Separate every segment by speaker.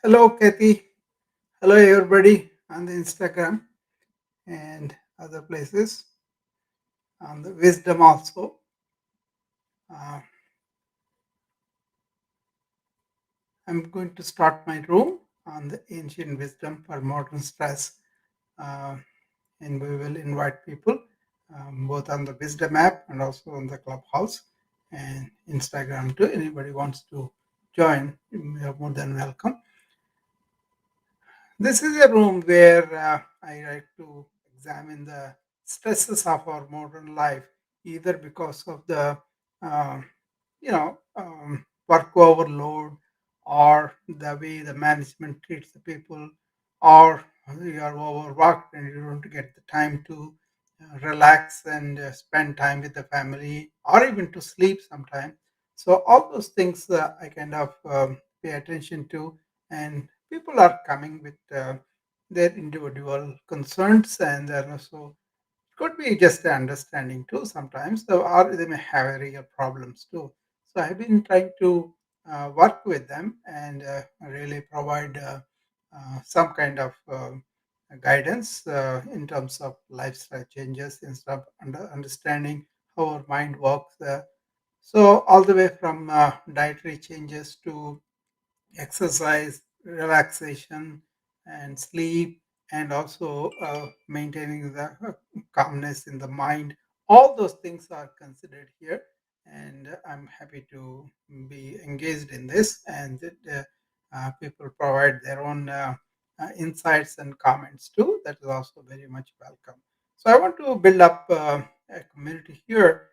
Speaker 1: Hello, Kathy. Hello, everybody on the Instagram and other places on the wisdom also. Uh, I'm going to start my room on the ancient wisdom for modern stress, uh, and we will invite people both on the wisdom app and also on the clubhouse and Instagram too. Anybody wants to join, you are more than welcome. This is a room where I like to examine the stresses of our modern life, either because of the uh, work overload, or the way the management treats the people, or you are overworked and you don't get the time to relax and spend time with the family, or even to sleep sometime. So all those things I kind of pay attention to, and people are coming with their individual concerns, and then also could be just the understanding too sometimes, or they may have real problems too. So I've been trying to work with them and really provide some kind of guidance in terms of lifestyle changes instead of understanding how our mind works. So all the way from dietary changes to exercise, relaxation, and sleep, and also maintaining the calmness in the mind. All those things are considered here, and I'm happy to be engaged in this. And people provide their own insights and comments too. That is also very much welcome. So I want to build up a community here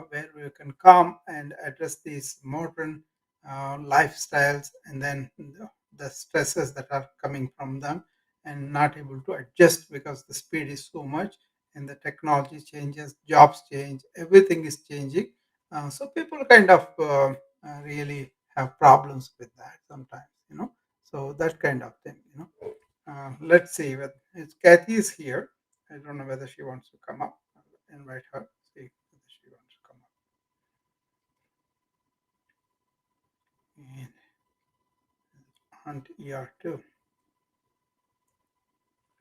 Speaker 1: where we can come and address these modern lifestyles, and then the stresses that are coming from them, and not able to adjust because the speed is so much, and the technology changes, jobs change, everything is changing. So people kind of really have problems with that sometimes. So that kind of thing. Let's see whether it's Kathy is here. I don't know whether she wants to come up. I'll invite her, see whether she wants to come up. And Aunt ER too.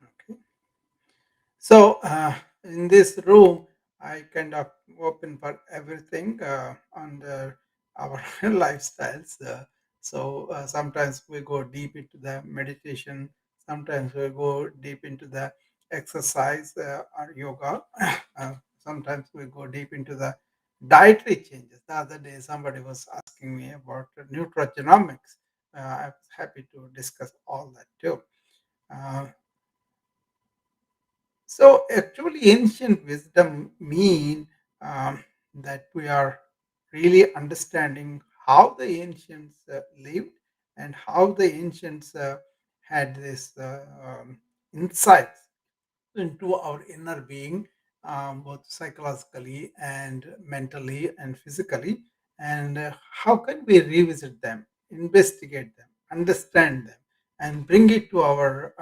Speaker 1: Okay. So in this room, I kind of open for everything under our lifestyles. So sometimes we go deep into the meditation. Sometimes we go deep into the exercise or yoga. Sometimes we go deep into the dietary changes. The other day, somebody was asking me about nutrigenomics. I was happy to discuss all that too. Uh, so actually, ancient wisdom mean that we are really understanding how the ancients lived, and how the ancients had this insights into our inner being, both psychologically and mentally and physically. And how can we revisit them, investigate them, understand them, and bring it to our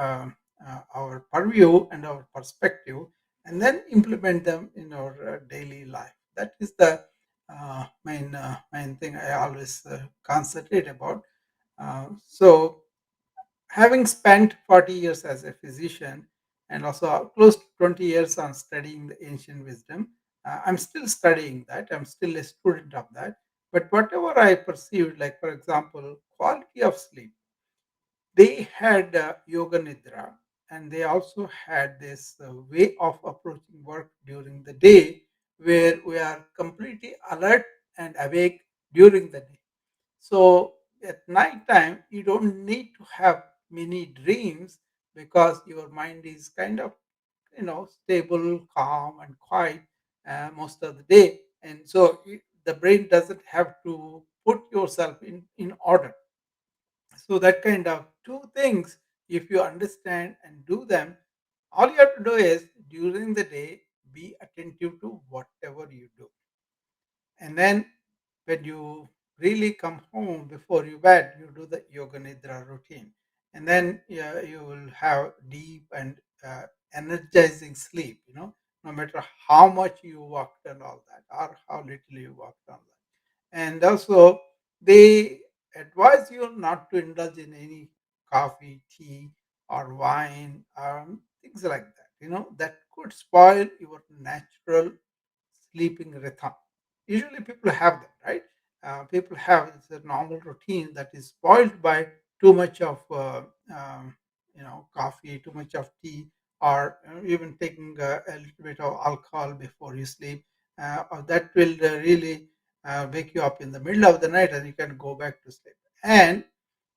Speaker 1: purview and our perspective, and then implement them in our daily life. That is the main thing I always concentrate about. So having spent 40 years as a physician, and also close to 20 years on studying the ancient wisdom, I'm still studying that. I'm still a student of that. But whatever I perceived, like for example, quality of sleep, they had yoga nidra, and they also had this way of approaching work during the day, where we are completely alert and awake during the day. So at night time, you don't need to have many dreams, because your mind is kind of stable, calm, and quiet most of the day, and so the brain doesn't have to put yourself in order. So that kind of two things, if you understand and do them, all you have to do is during the day be attentive to whatever you do, and then when you really come home before you bed, you do the yoga nidra routine, and then yeah, you will have deep and uh, energizing sleep. No matter how much you walked and all that, or how little you walked on that. And also, they advise you not to indulge in any coffee, tea, or wine, things like that, that could spoil your natural sleeping rhythm. Usually, people have that, right? People have this normal routine that is spoiled by too much of, coffee, too much of tea, or even taking a little bit of alcohol before you sleep. Or that will really wake you up in the middle of the night, and you can go back to sleep. And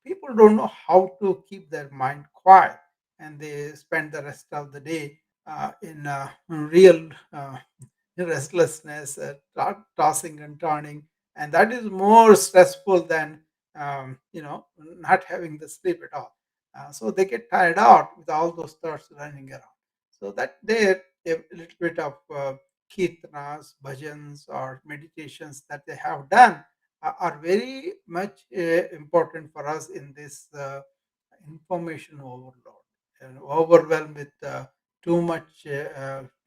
Speaker 1: people don't know how to keep their mind quiet, and they spend the rest of the day in real restlessness, tossing and turning, and that is more stressful than not having the sleep at all. So they get tired out with all those thoughts running around. So that there a little bit of kirtanas, bhajans, or meditations that they have done are very much important for us in this information overload and overwhelmed with too much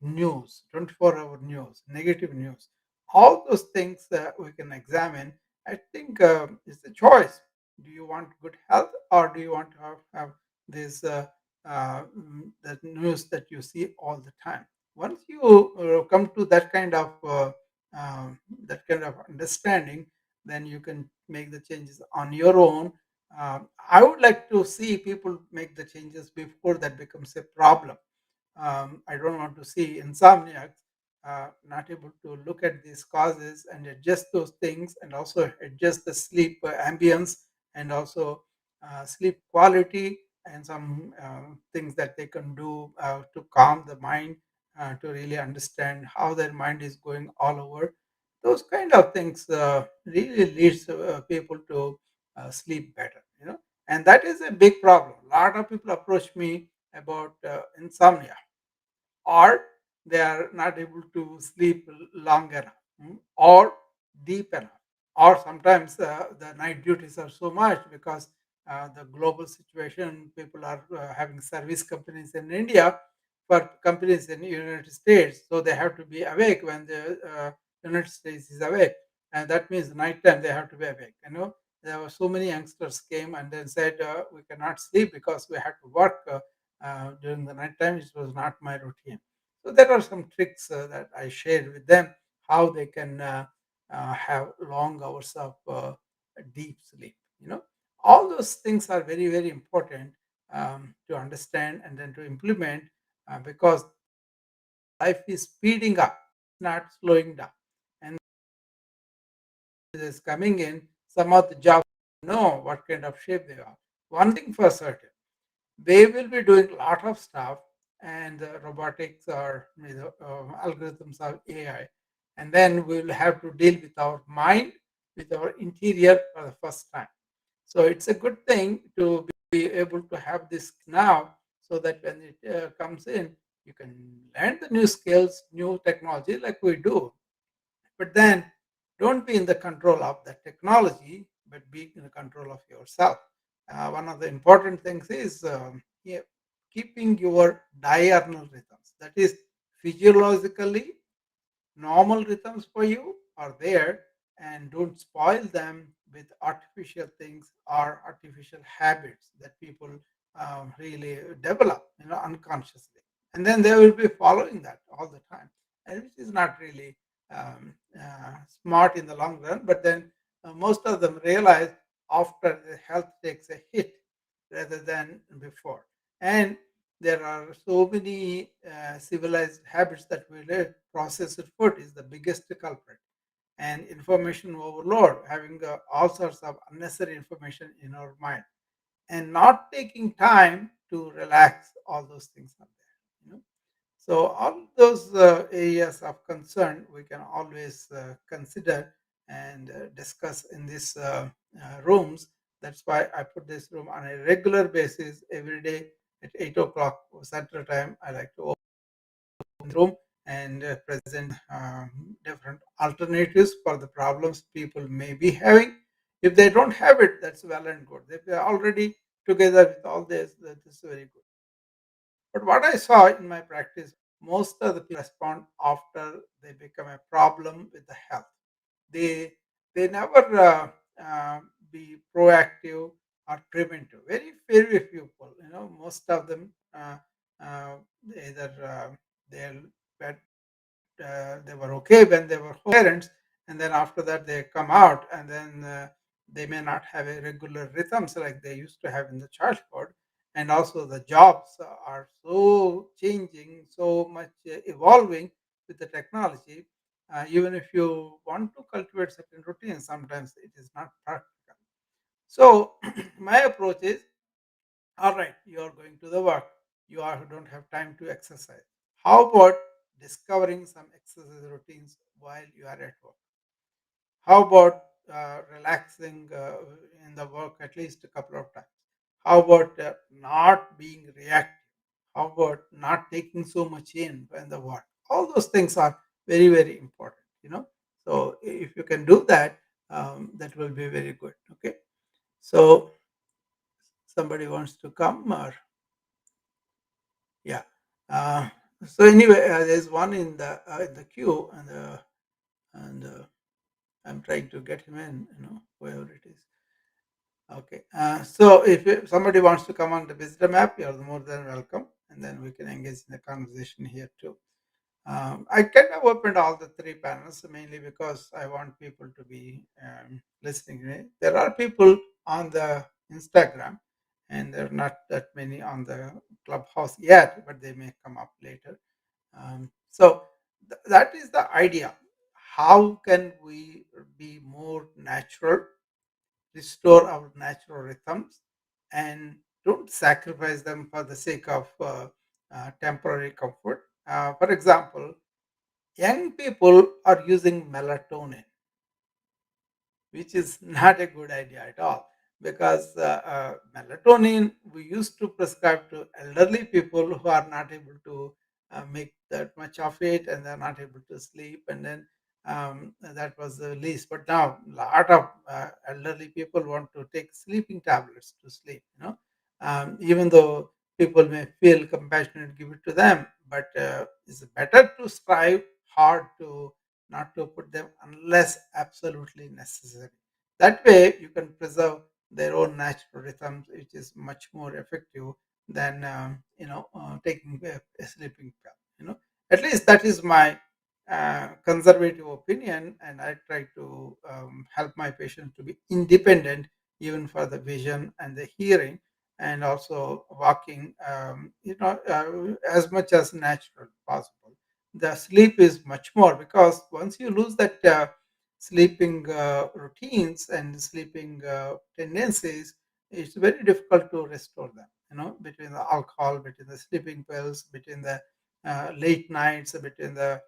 Speaker 1: news, 24-hour news, negative news. All those things that we can examine. I think it's a choice. Do you want good health, or do you want to have this the news that you see all the time? Once you come to that kind of understanding, then you can make the changes on your own. I would like to see people make the changes before that becomes a problem. I don't want to see insomniacs not able to look at these causes and adjust those things, and also adjust the sleep ambience, and also sleep quality, and some things that they can do to calm the mind, to really understand how their mind is going all over. Those kind of things really leads people to sleep better, and that is a big problem. A lot of people approach me about insomnia, or they are not able to sleep long enough, or deep enough, or sometimes the night duties are so much because the global situation, people are having service companies in India for companies in the United States, so they have to be awake when the United States is awake, and that means nighttime they have to be awake. There were so many youngsters came and then said we cannot sleep because we had to work during the night time. It was not my routine. So there are some tricks that I shared with them, how they can have long hours of deep sleep. All those things are very, very important to understand and then to implement, because life is speeding up, not slowing down. And is coming in, some of the jobs know what kind of shape they are. One thing for certain, they will be doing a lot of stuff, and robotics, or algorithms of AI, and then we'll have to deal with our mind, with our interior for the first time. So it's a good thing to be able to have this now, so that when it comes in, you can learn the new skills, new technology like we do, but then don't be in the control of the technology, but be in the control of yourself. One of the important things is keeping your diurnal rhythms. That is, physiologically normal rhythms for you are there, and don't spoil them with artificial things or artificial habits that people really develop, unconsciously, and then they will be following that all the time, and which is not really smart in the long run. But then most of them realize after the health takes a hit rather than before. And there are so many civilized habits that we live. Processed food is the biggest culprit, and information overload, having all sorts of unnecessary information in our mind, and not taking time to relax. All those things are there. So all those areas of concern we can always consider and discuss in these rooms. That's why I put this room on a regular basis every day at 8 o'clock Central Time. I like to open the room and present different alternatives for the problems people may be having. If they don't have it, that's well and good. If they are already together with all this, that is very good. But what I saw in my practice, most of the people respond after they become a problem with the health. They they never be proactive, or preventive. Very, very few people, most of them, uh, either they'll they were okay when they were parents, and then after that they come out, and then they may not have a regular rhythms like they used to have in the childhood. And also the jobs are so changing, so much evolving with the technology. Even if you want to cultivate certain routines, sometimes it is not practical. So my approach is, all right, you are going to the work, don't have time to exercise. How about discovering some exercise routines while you are at work? How about relaxing in the work at least a couple of times? How about not being reactive? How about not taking so much in the work? All those things are very, very important. So if you can do that, that will be very good. Okay. So somebody wants to come, or yeah. Uh, so anyway, there's one in the queue, and I'm trying to get him in. Whoever it is. Okay. So if somebody wants to come on the Wisdom app, you're more than welcome, and then we can engage in the conversation here too. I kind of opened all the three panels mainly because I want people to be listening. There are people on the Instagram, and there are not that many on the Clubhouse yet, but they may come up later. So that is the idea. How can we be more natural, restore our natural rhythms, and don't sacrifice them for the sake of temporary comfort? For example, young people are using melatonin, which is not a good idea at all, because melatonin we used to prescribe to elderly people who are not able to make that much of it, and they're not able to sleep, and then that was the least. But now a lot of elderly people want to take sleeping tablets to sleep, even though people may feel compassionate, give it to them, but it's better to strive hard to not to put them unless absolutely necessary. That way, you can preserve their own natural rhythms, which is much more effective than taking a sleeping pill. At least that is my conservative opinion, and I try to help my patients to be independent, even for the vision and the hearing, and also walking. As much as natural possible. The sleep is much more, because once you lose that sleeping routines and sleeping tendencies, it's very difficult to restore them. Between the alcohol, between the sleeping pills, between the late nights, between the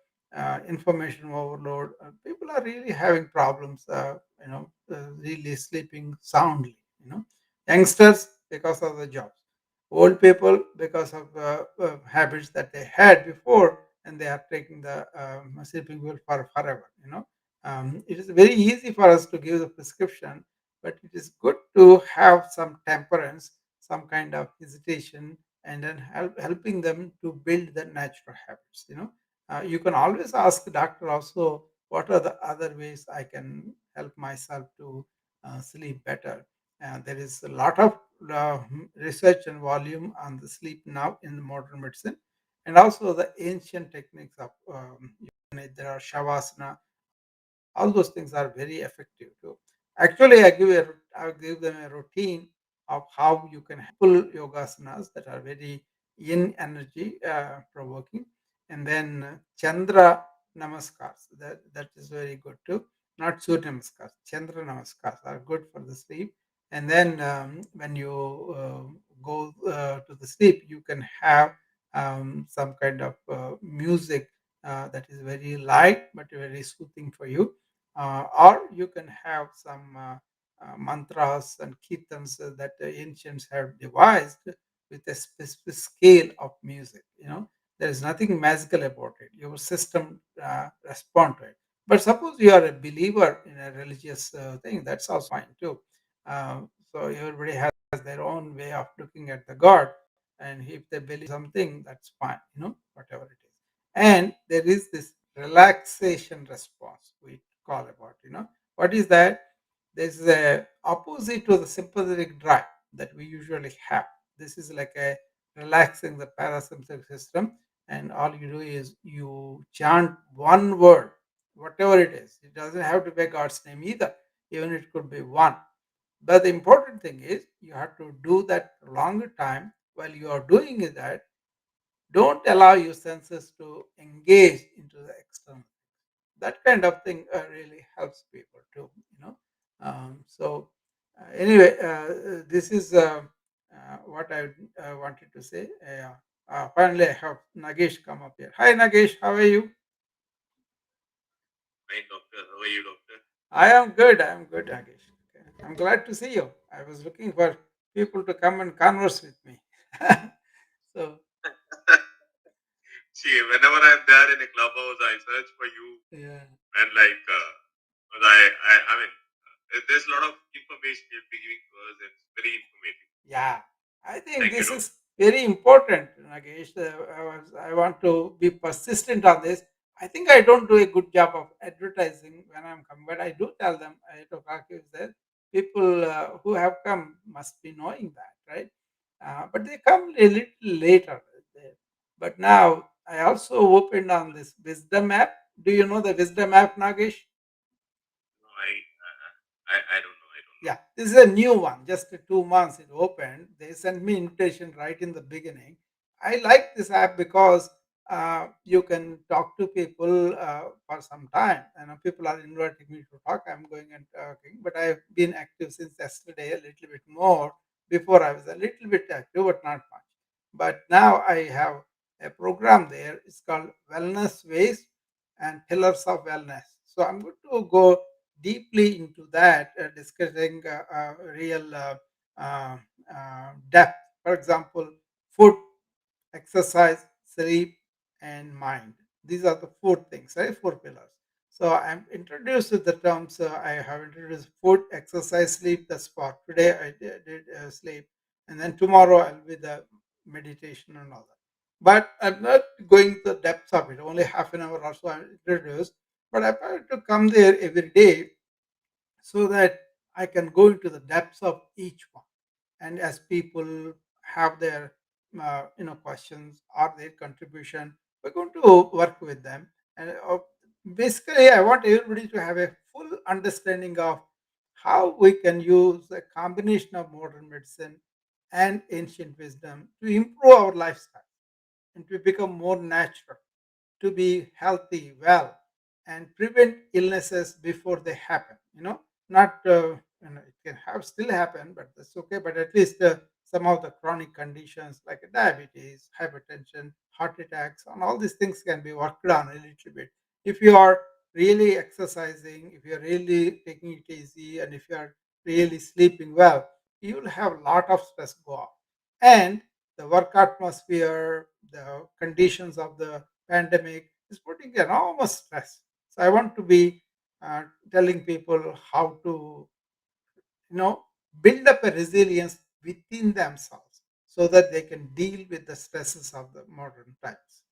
Speaker 1: information overload, people are really having problems. Really sleeping soundly. Youngsters because of the jobs, old people because of habits that they had before, and they are taking the sleeping pill for forever. It is very easy for us to give the prescription, but it is good to have some temperance, some kind of hesitation, and then helping them to build the natural habits. You can always ask the doctor also, what are the other ways I can help myself to sleep better. There is a lot of research and volume on the sleep now in the modern medicine, and also the ancient techniques of there are shavasana. All those things are very effective too. Actually, I give them a routine of how you can pull yogasanas that are very in energy provoking, and then Chandra namaskars. That is very good too. Not Surya namaskars. Chandra namaskars are good for the sleep. And then when you go to the sleep, you can have some kind of music that is very light but very soothing for you, or you can have some mantras and kirtans that the ancients have devised with a specific scale of music. There is nothing magical about it. Your system respond to it. But suppose you are a believer in a religious thing, that's also fine too. So everybody has their own way of looking at the God, and if they believe something, that's fine. Whatever it is. And there is this relaxation response we call about. What is that? This is a opposite to the sympathetic drive that we usually have. This is like a relaxing the parasympathetic system, and all you do is you chant one word, whatever it is. It doesn't have to be God's name either. Even it could be one. But the important thing is you have to do that for a longer time. While you are doing that, don't allow your senses to engage into the external. That kind of thing really helps people too, anyway, this is what I wanted to say. Finally, I have Nagesh come up here. Hi, Nagesh, how are you?
Speaker 2: Hi, doctor. How are you, doctor?
Speaker 1: I am good, Nagesh. Okay. I'm glad to see you. I was looking for people to come and converse with me. So,
Speaker 2: See, whenever I'm there in a clubhouse, I search for you,
Speaker 1: yeah.
Speaker 2: and like, 'cause I mean, there's a lot of information you'll be giving to us. It's very informative.
Speaker 1: Yeah, I think
Speaker 2: Thank you,
Speaker 1: this
Speaker 2: doctor.
Speaker 1: is very important, Nagesh. I want to be persistent on this. I think I don't do a good job of advertising when I'm coming, but I do tell them, I to is there. People who have come must be knowing that, right? But they come a little later. But now I also opened on this Wisdom app. Do you know the Wisdom app, Nagesh?
Speaker 2: No, I don't know. I don't know.
Speaker 1: Yeah, this is a new one. Just 2 months it opened. They sent me invitation right in the beginning. I like this app because you can talk to people for some time. People are inviting me to talk. I'm going and talking, but I've been active since yesterday a little bit more. Before I was a little bit active, but not much. But now I have a program there. It's called Wellness Ways and Pillars of Wellness. So I'm going to go deeply into that, discussing real uh, depth. For example, food, exercise, sleep, and mind. These are the four things, right? Four pillars. So I'm introduced to the terms. I have introduced food, exercise, sleep. That's for today. I did sleep, and then tomorrow I'll be the meditation and all that. But I'm not going to the depths of it. Only half an hour or so I'm introduced. But I try to come there every day so that I can go into the depths of each one. And as people have their questions or their contribution, we're going to work with them. And basically, I want everybody to have a full understanding of how we can use a combination of modern medicine and ancient wisdom to improve our lifestyle and to become more natural, to be healthy, well, and prevent illnesses before they happen. Not it can have still happen, but that's okay. But at least some of the chronic conditions like diabetes, hypertension, heart attacks, and all these things can be worked on a little bit if you are really exercising, if you are really taking it easy, and if you are really sleeping well. You will have a lot of stress go off, and the work atmosphere, the conditions of the pandemic is putting enormous stress. So I want to be telling people how to, you know, build up a resilience within themselves so that they can deal with the stresses of the modern times.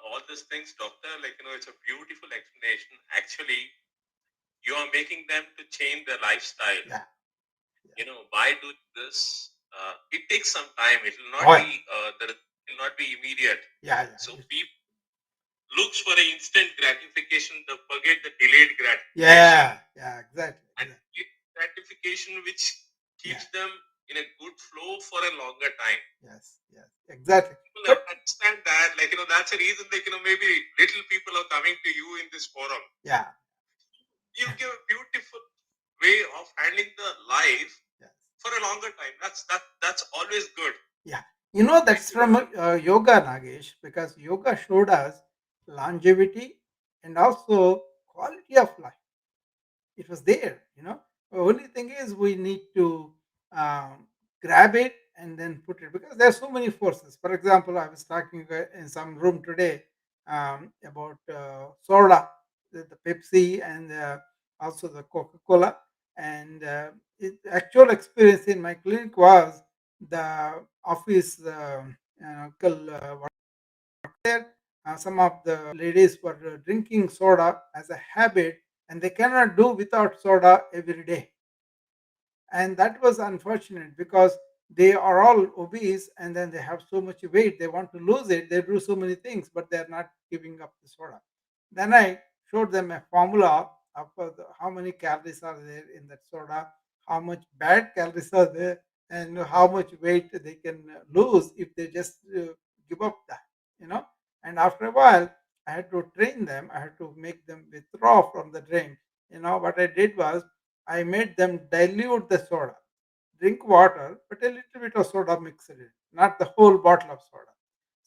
Speaker 2: All these things, doctor, like, it's a beautiful explanation. Actually, you are making them to change their lifestyle.
Speaker 1: Yeah,
Speaker 2: By doing this, it takes some time. It will
Speaker 1: oh,
Speaker 2: not be, the result will not be immediate.
Speaker 1: yeah,
Speaker 2: So
Speaker 1: yeah,
Speaker 2: people looks for an instant gratification, they forget the delayed gratification,
Speaker 1: yeah, yeah, exactly,
Speaker 2: and
Speaker 1: exactly.
Speaker 2: gratification which
Speaker 1: Yeah,
Speaker 2: keeps them in a good flow for a longer time.
Speaker 1: yes, yes, exactly.
Speaker 2: People
Speaker 1: But
Speaker 2: never understand that, like, that's a reason, like, maybe little people are coming to you in this forum.
Speaker 1: yeah,
Speaker 2: You give a beautiful way of handling the life
Speaker 1: yes.
Speaker 2: for a longer time. That's always good.
Speaker 1: Yeah,
Speaker 2: Thank
Speaker 1: that's
Speaker 2: you,
Speaker 1: from
Speaker 2: doctor.
Speaker 1: yoga, Nagesh, because yoga showed us longevity and also quality of life. It was there. The only thing is we need to grab it and then put it because there are so many forces. For example, I was talking in some room today about soda, the Pepsi, and also the Coca Cola. And actual experience in my clinic was the office uncle there. Some of the ladies were drinking soda as a habit, and they cannot do without soda every day. And that was unfortunate because they are all obese and then they have so much weight, they want to lose it, they do so many things, but they're not giving up the soda. Then I showed them a formula of how many calories are there in that soda, how much bad calories are there, and how much weight they can lose if they just give up that, you know. And after a while, I had to train them, I had to make them withdraw from the drink. What I did was I made them dilute the soda, drink water, but a little bit of soda mixed in, not the whole bottle of soda.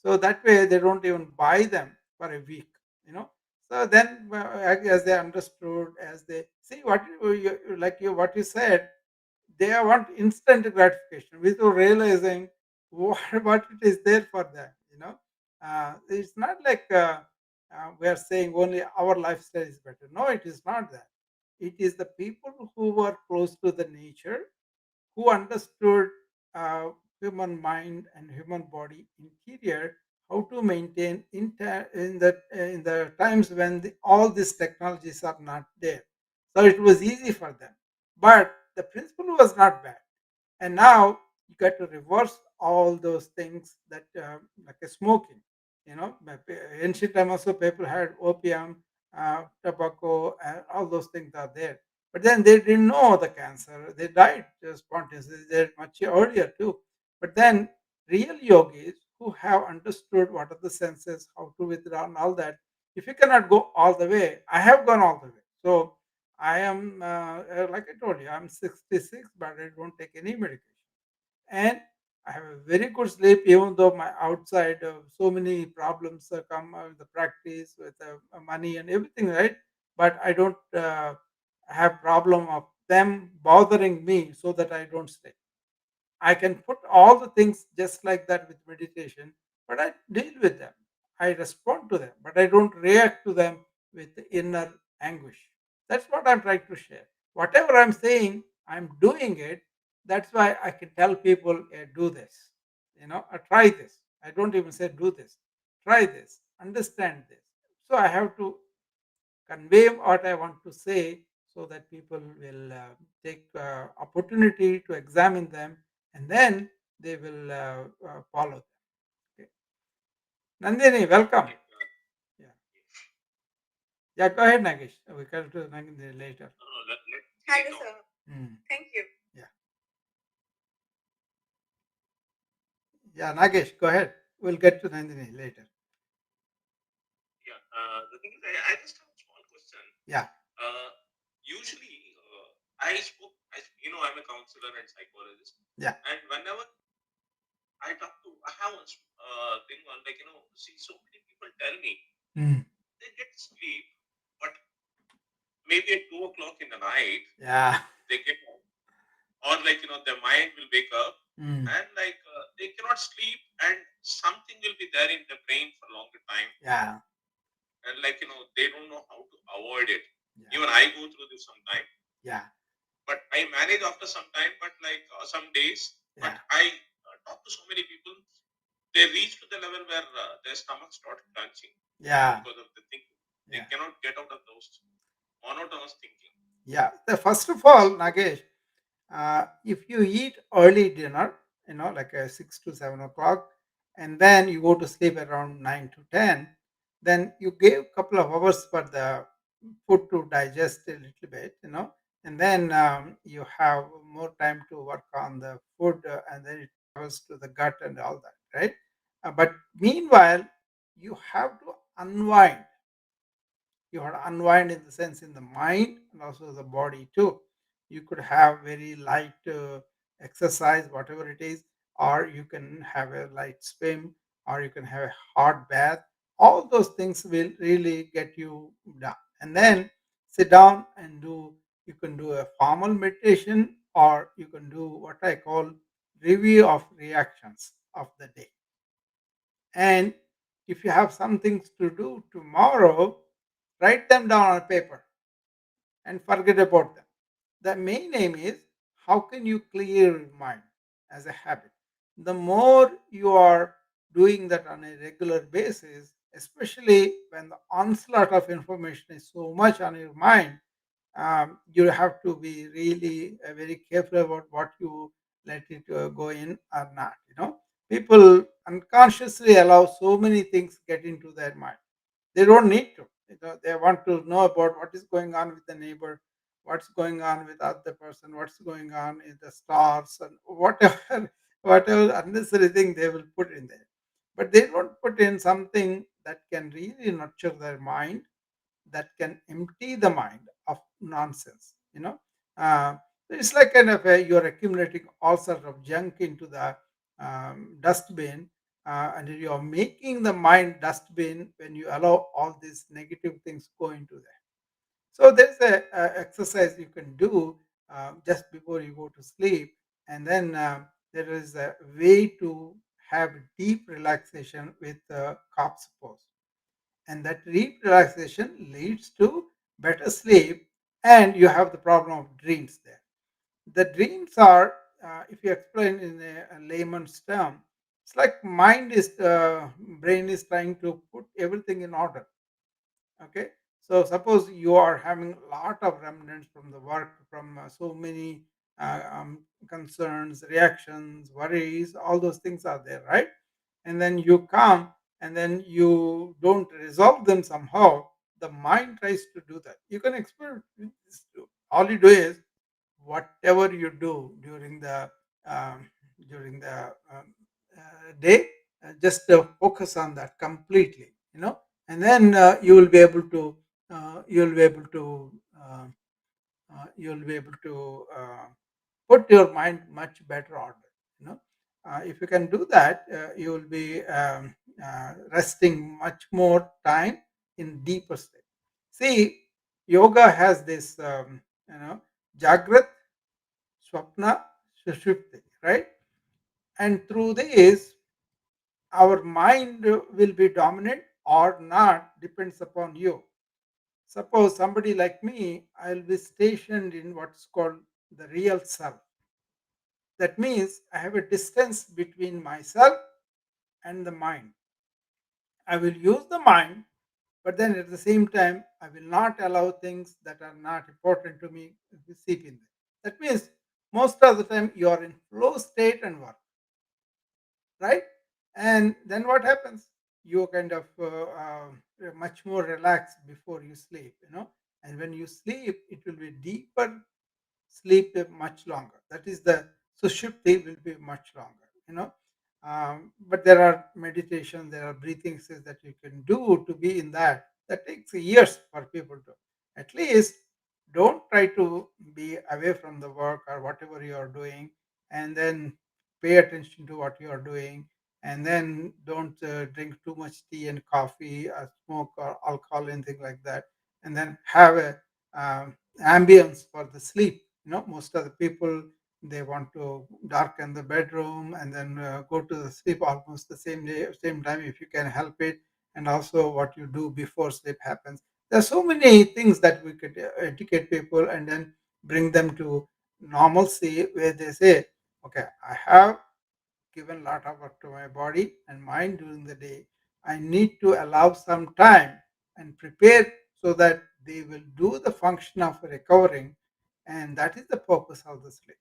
Speaker 1: So that way they don't even buy them for a week, you know. So then, as they understood, as they see what what you said, they want instant gratification without realizing what it is there for them. It's not like we are saying only our lifestyle is better. No, it is not that. It is the people who were close to the nature, who understood uh, human mind and human body interior, how to maintain in the times when all these technologies are not there. So it was easy for them, but the principle was not bad. And now you got to reverse all those things that like a smoking. Ancient time also people had opium, tobacco, and all those things are there. But then they didn't know the cancer. They died spontaneously. They much earlier too. But then real yogis who have understood what are the senses, how to withdraw, and all that. If you cannot go all the way, I have gone all the way. So I am, like I told you, I'm 66, but I don't take any medication. And I have a very good sleep, even though my outside so many problems come with the practice, with money and everything, right? But I don't have problem of them bothering me so that I don't sleep. I can put all the things just like that with meditation, but I deal with them. I respond to them, but I don't react to them with inner anguish. That's what I'm trying to share. Whatever I'm saying, I'm doing it. That's why I can tell people, do this. Try this. I don't even say do this. Try this. Understand this. So I have to convey what I want to say so that people will take opportunity to examine them, and then they will follow them. Okay. Nandini, welcome.
Speaker 2: Okay.
Speaker 1: Yeah, yeah. Go ahead, Nagesh. We can do Nandini later.
Speaker 2: No, no, let Hello, sir.
Speaker 1: Mm.
Speaker 2: Thank you.
Speaker 1: Yeah, yeah. Nagesh, go ahead. We'll get to Nandini later.
Speaker 2: Yeah. The thing is, I just have a small question.
Speaker 1: Yeah.
Speaker 2: Usually, I spoke, I'm a counselor and psychologist.
Speaker 1: Yeah.
Speaker 2: And whenever I have one thing on, see, so many people tell me
Speaker 1: Mm.
Speaker 2: they get sleep, but maybe at 2 o'clock in the night,
Speaker 1: Yeah.
Speaker 2: they get, or their mind will wake up
Speaker 1: Mm.
Speaker 2: and they cannot sleep and something will be there in the brain for a longer time.
Speaker 1: Yeah.
Speaker 2: And they don't know how to avoid it.
Speaker 1: Yeah.
Speaker 2: Even I go through this sometime,
Speaker 1: Yeah.
Speaker 2: but I manage after some time, but some days. But
Speaker 1: Yeah.
Speaker 2: I talk to so many people, they reach to the level where their stomach start clenching
Speaker 1: Yeah.
Speaker 2: because of the thinking. They
Speaker 1: Yeah.
Speaker 2: cannot get out of those monotonous thinking.
Speaker 1: Yeah. First of all, Nagesh, if you eat early dinner, like 6 to 7 o'clock, and then you go to sleep around 9 to 10, then you give a couple of hours for the food to digest a little bit, and then you have more time to work on the food, and then it travels to the gut and all that, right? But meanwhile, you have to unwind. You have to unwind in the sense in the mind and also the body too. You could have very light exercise, whatever it is, or you can have a light swim, or you can have a hot bath. All those things will really get you down, and then sit down and do. You can do a formal meditation, or you can do what I call review of reactions of the day. And if you have some things to do tomorrow, write them down on paper and forget about them. The main aim is how can you clear your mind as a habit. The more you are doing that on a regular basis, especially when the onslaught of information is so much on your mind, you have to be really very careful about what you let it go in or not. People unconsciously allow so many things get into their mind. They don't need to. They want to know about what is going on with the neighbor, what's going on with other person, what's going on in the stars, and whatever whatever unnecessary thing they will put in there. But they don't put in something that can really nurture their mind, that can empty the mind of nonsense. Uh, it's like kind of you're accumulating all sorts of junk into the dustbin, and you're making the mind dustbin when you allow all these negative things go into there. So there's a exercise you can do just before you go to sleep, and then there is a way to have deep relaxation with cops pose, and that deep relaxation leads to better sleep, and you have the problem of dreams there. The dreams are, if you explain in a layman's term, it's like brain is trying to put everything in order. Okay, so suppose you are having a lot of remnants from the work, from so many concerns, reactions, worries, all those things are there, right? And then you come, and then you don't resolve them somehow. The mind tries to do that. You can experiment this too. All you do is, whatever you do um, during the day, just focus on that completely, and then you'll be able to uh, you'll be able to put your mind much better order. you know if you can do that, you will be resting much more time in deeper state. See, yoga has this jagrat, swapna, sushupti, right? And through this, our mind will be dominant or not, depends upon you. Suppose somebody like me, I'll be stationed in what's called the real self. That means I have a distance between myself and the mind. I will use the mind, but then at the same time, I will not allow things that are not important to me to seep in there. That means most of the time you are in flow state and work, right? And then what happens? You kind of much more relaxed before you sleep, and when you sleep, it will be deeper sleep much longer. That is the sushupti will be much longer. But there are meditation, there are breathing exercises that you can do to be in that. That takes years for people to. At least don't try to be away from the work or whatever you are doing, and then pay attention to what you are doing, and then don't drink too much tea and coffee or smoke or alcohol, anything like that, and then have a ambience for the sleep. Most of the people, they want to darken the bedroom and then go to the sleep almost the same day, same time, if you can help it. And also what you do before sleep happens. There are so many things that we could educate people and then bring them to normalcy, where they say, okay, I have given a lot of work to my body and mind during the day. I need to allow some time and prepare so that they will do the function of recovering. And that is the purpose of the sleep.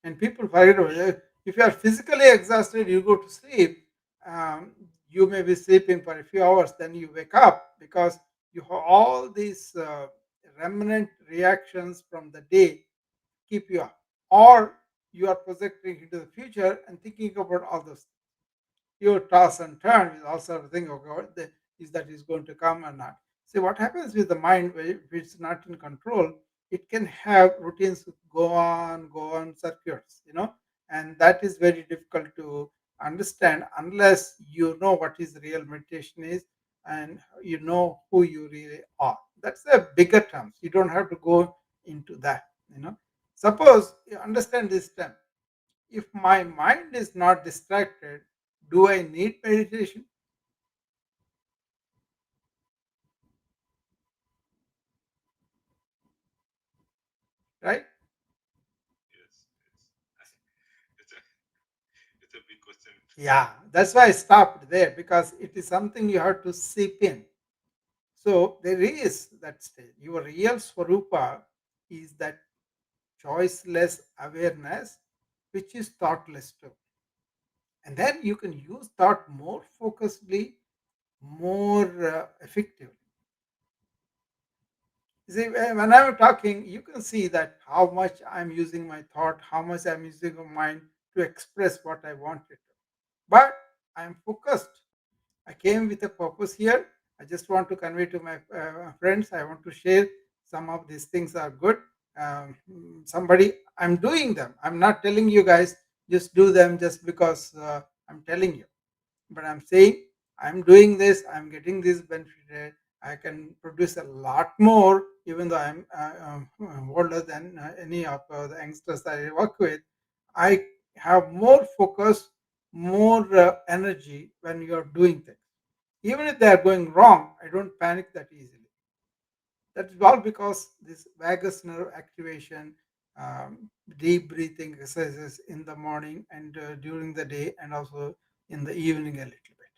Speaker 1: And people forget about it. If you are physically exhausted, you go to sleep. Um, you may be sleeping for a few hours, then you wake up because you have all these remnant reactions from the day keep you up. Or you are projecting into the future and thinking about all those. You toss and turn with all sort of thing. Okay, is that is going to come or not? See what happens with the mind if it's not in control. It can have routines go on circuits, and that is very difficult to understand unless you know what is real meditation is, and you know who you really are. That's a bigger terms. You don't have to go into that. Suppose you understand this term. If my mind is not distracted, do I need meditation? Right?
Speaker 2: Yes, yes. It's a it's a big question.
Speaker 1: Yeah, that's why I stopped there, because it is something you have to seep in. So there is that stage. Your real swarupa is that choiceless awareness, which is thoughtless too. And then you can use thought more focusedly, more effectively. You see, when I'm talking, you can see that how much I'm using my thought, how much I'm using my mind to express what I wanted. But I'm focused. I came with a purpose here. I just want to convey to my friends. I want to share some of these things are good. Somebody, I'm doing them. I'm not telling you guys just do them just because I'm telling you. But I'm saying I'm doing this. I'm getting this benefit. I can produce a lot more, even though I'm older than any of the youngsters that I work with. I have more focus, more energy when you're doing things. Even if they are going wrong, I don't panic that easily. That's all because this vagus nerve activation, deep breathing exercises in the morning and during the day, and also in the evening a little bit.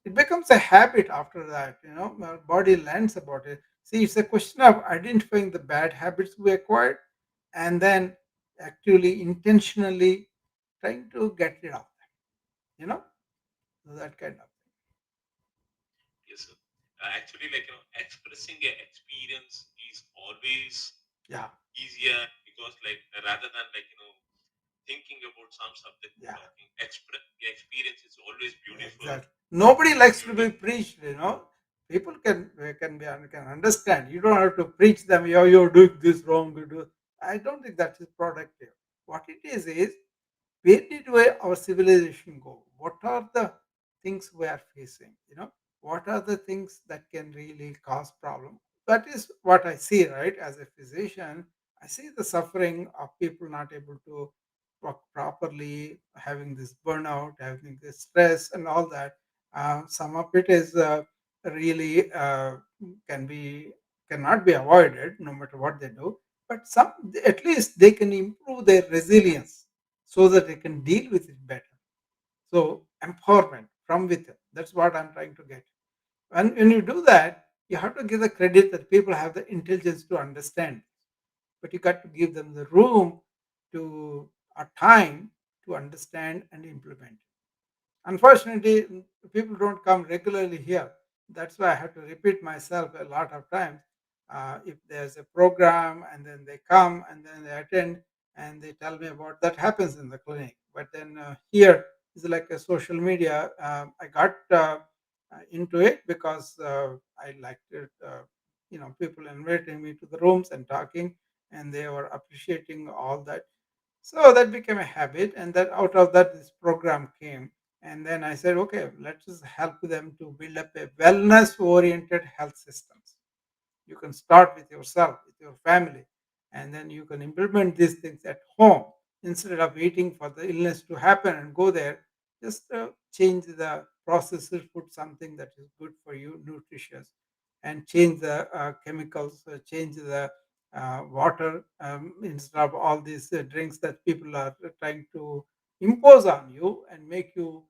Speaker 1: It becomes a habit after that. Our body learns about it. See, it's a question of identifying the bad habits we acquired and then actually intentionally trying to get rid of them. You know, that kind of thing.
Speaker 2: Yes, sir. Actually, expressing a experience is always
Speaker 1: Yeah,
Speaker 2: easier because, rather than thinking about some subject or
Speaker 1: yeah.
Speaker 2: talking, express the experience is always beautiful.
Speaker 1: Exactly. Nobody likes to be
Speaker 2: Beautiful.
Speaker 1: preached. People can understand. You don't have to preach them. You're doing this wrong. I don't think that is productive. What it is where did our civilization go? What are the things we are facing? What are the things that can really cause problem? That is what I see, right? As a physician, I see the suffering of people not able to work properly, having this burnout, having this stress, and all that. Some of it is really can be cannot be avoided, no matter what they do. But some, at least, they can improve their resilience so that they can deal with it better. So empowerment from within. That's what I'm trying to get. And when you do that, you have to give the credit that people have the intelligence to understand, but you got to give them the room to a time to understand and implement. Unfortunately, people don't come regularly here. That's why I have to repeat myself a lot of times. If there's a program and then they come and then they attend and they tell me about that happens in the clinic. But then here is like a social media. I got into it because I liked it. People inviting me to the rooms and talking, and they were appreciating all that, so that became a habit, and that out of that this program came. And then I said, okay, let's just help them to build up a wellness-oriented health systems. You can start with yourself, with your family, and then you can implement these things at home instead of waiting for the illness to happen and go there. Just change the processed food, something that is good for you, nutritious, and change the chemicals, change the water, instead of all these drinks that people are trying to impose on you and make you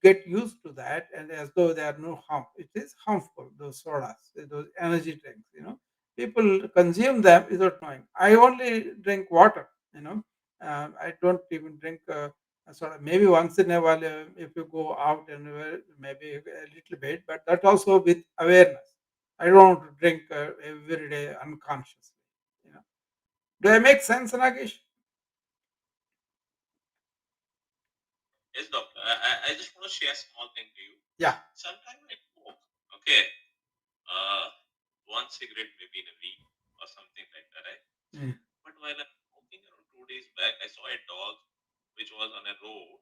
Speaker 1: get used to that, and as though they are no harm. It is harmful, those sodas, those energy drinks. People consume them without knowing. I only drink water. I don't even drink soda. Maybe once in a while, if you go out and maybe a little bit, but that also with awareness. I don't want to drink every day unconsciously. You know. Do I make sense, Nagesh?
Speaker 2: Yes, doctor. I just want to share a small thing to you.
Speaker 1: Yeah.
Speaker 2: Sometimes I smoke. Okay. Uh, one cigarette maybe in a week or something like that, right?
Speaker 1: Mm.
Speaker 2: But while I'm smoking around 2 days back, I saw a dog which was on a road,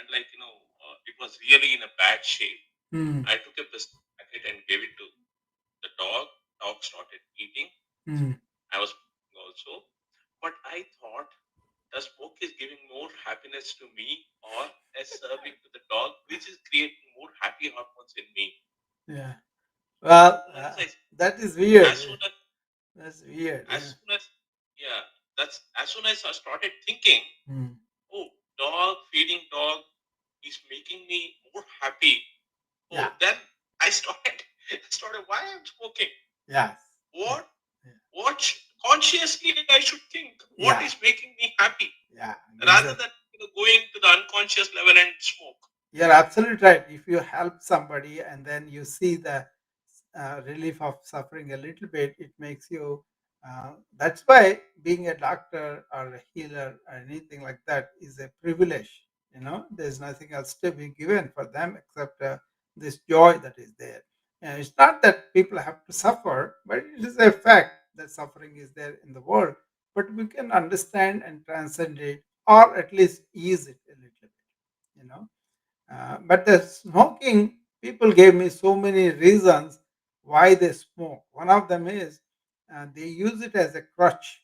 Speaker 2: and it was really in a bad shape.
Speaker 1: Mm.
Speaker 2: I took a biscuit packet and gave it to the dog. Dog started eating.
Speaker 1: Mm.
Speaker 2: I was smoking also, but I thought the smoke is giving more happiness to me or a serving to the dog, which is creating more happy hormones in me.
Speaker 1: Yeah. Well,
Speaker 2: As soon as I,
Speaker 1: that is weird.
Speaker 2: as soon as,
Speaker 1: That's weird.
Speaker 2: as
Speaker 1: Yeah.
Speaker 2: soon as, yeah, that's as soon as I started thinking,
Speaker 1: Mm.
Speaker 2: oh, dog feeding dog is making me more happy.
Speaker 1: Yeah.
Speaker 2: Oh, then I started. I started, why I'm smoking?
Speaker 1: Yes. Yeah.
Speaker 2: What
Speaker 1: Yeah.
Speaker 2: what consciously I should think? What is
Speaker 1: Yeah.
Speaker 2: making me happy?
Speaker 1: Yeah.
Speaker 2: Rather
Speaker 1: Exactly.
Speaker 2: than going to the unconscious level and smoke.
Speaker 1: You're absolutely right. If you help somebody and then you see the relief of suffering a little bit, it makes you. That's why being a doctor or a healer or anything like that is a privilege. There's nothing else to be given for them except this joy that is there. And it's not that people have to suffer, but it is a fact that suffering is there in the world. But we can understand and transcend it, or at least ease it a little bit. You know but the smoking, people gave me so many reasons why they smoke. One of them is they use it as a crutch.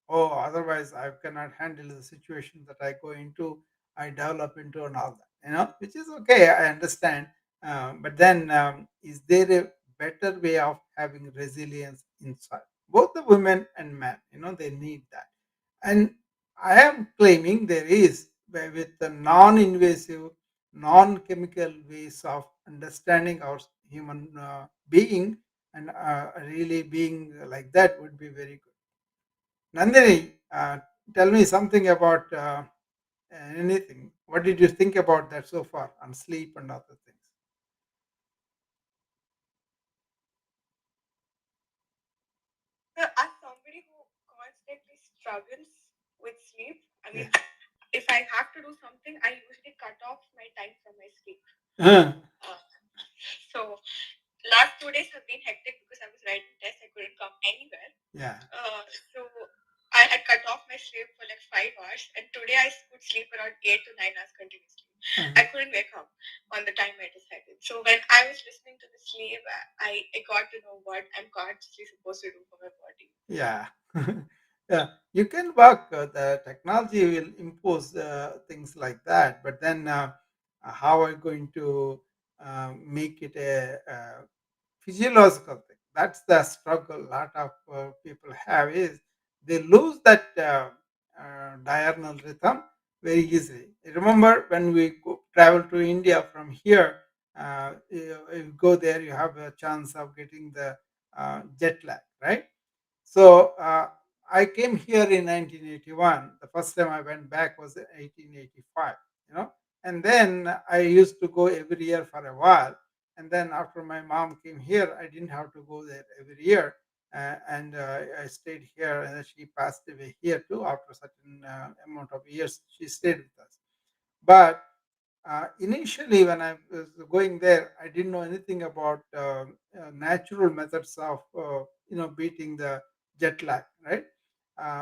Speaker 1: Oh, otherwise I cannot handle the situation that I go into, I develop into and all that, which is okay, I understand. But then, is there a better way of having resilience inside? Both the women and men, they need that. And I am claiming there is, with the non invasive, non chemical ways of understanding our human being, and really being like that would be very good. Nandini, tell me something about anything. What did you think about that so far on sleep and other things?
Speaker 2: So, as somebody who constantly struggles with sleep, I
Speaker 1: Yeah.
Speaker 2: mean, if I have to do something, I usually cut off my time from my sleep.
Speaker 1: Uh,
Speaker 2: Uh, so, last 2 days have been hectic because I was writing tests. I couldn't come anywhere.
Speaker 1: yeah.
Speaker 2: So I had cut off my sleep for like 5 hours, and today I could sleep around 8 to 9 hours continuously. I couldn't wake up on the time I decided. So when I was listening to the sleep, I got to know what I'm consciously supposed to do for my body.
Speaker 1: Yeah. Yeah. You can work. The technology will impose things like that, but then how are you going to make it a physiological thing? That's the struggle. A lot of people have is they lose that diurnal rhythm very easily. Remember when we travel to India from here, you go there, you have a chance of getting the jet lag, right? So I came here in 1981. The first time I went back was in 1885, and then I used to go every year for a while. And then after my mom came here, I didn't have to go there every year. And I stayed here, and then she passed away here too. After a certain amount of years, she stayed with us. But initially, when I was going there, I didn't know anything about natural methods of beating the jet lag, right?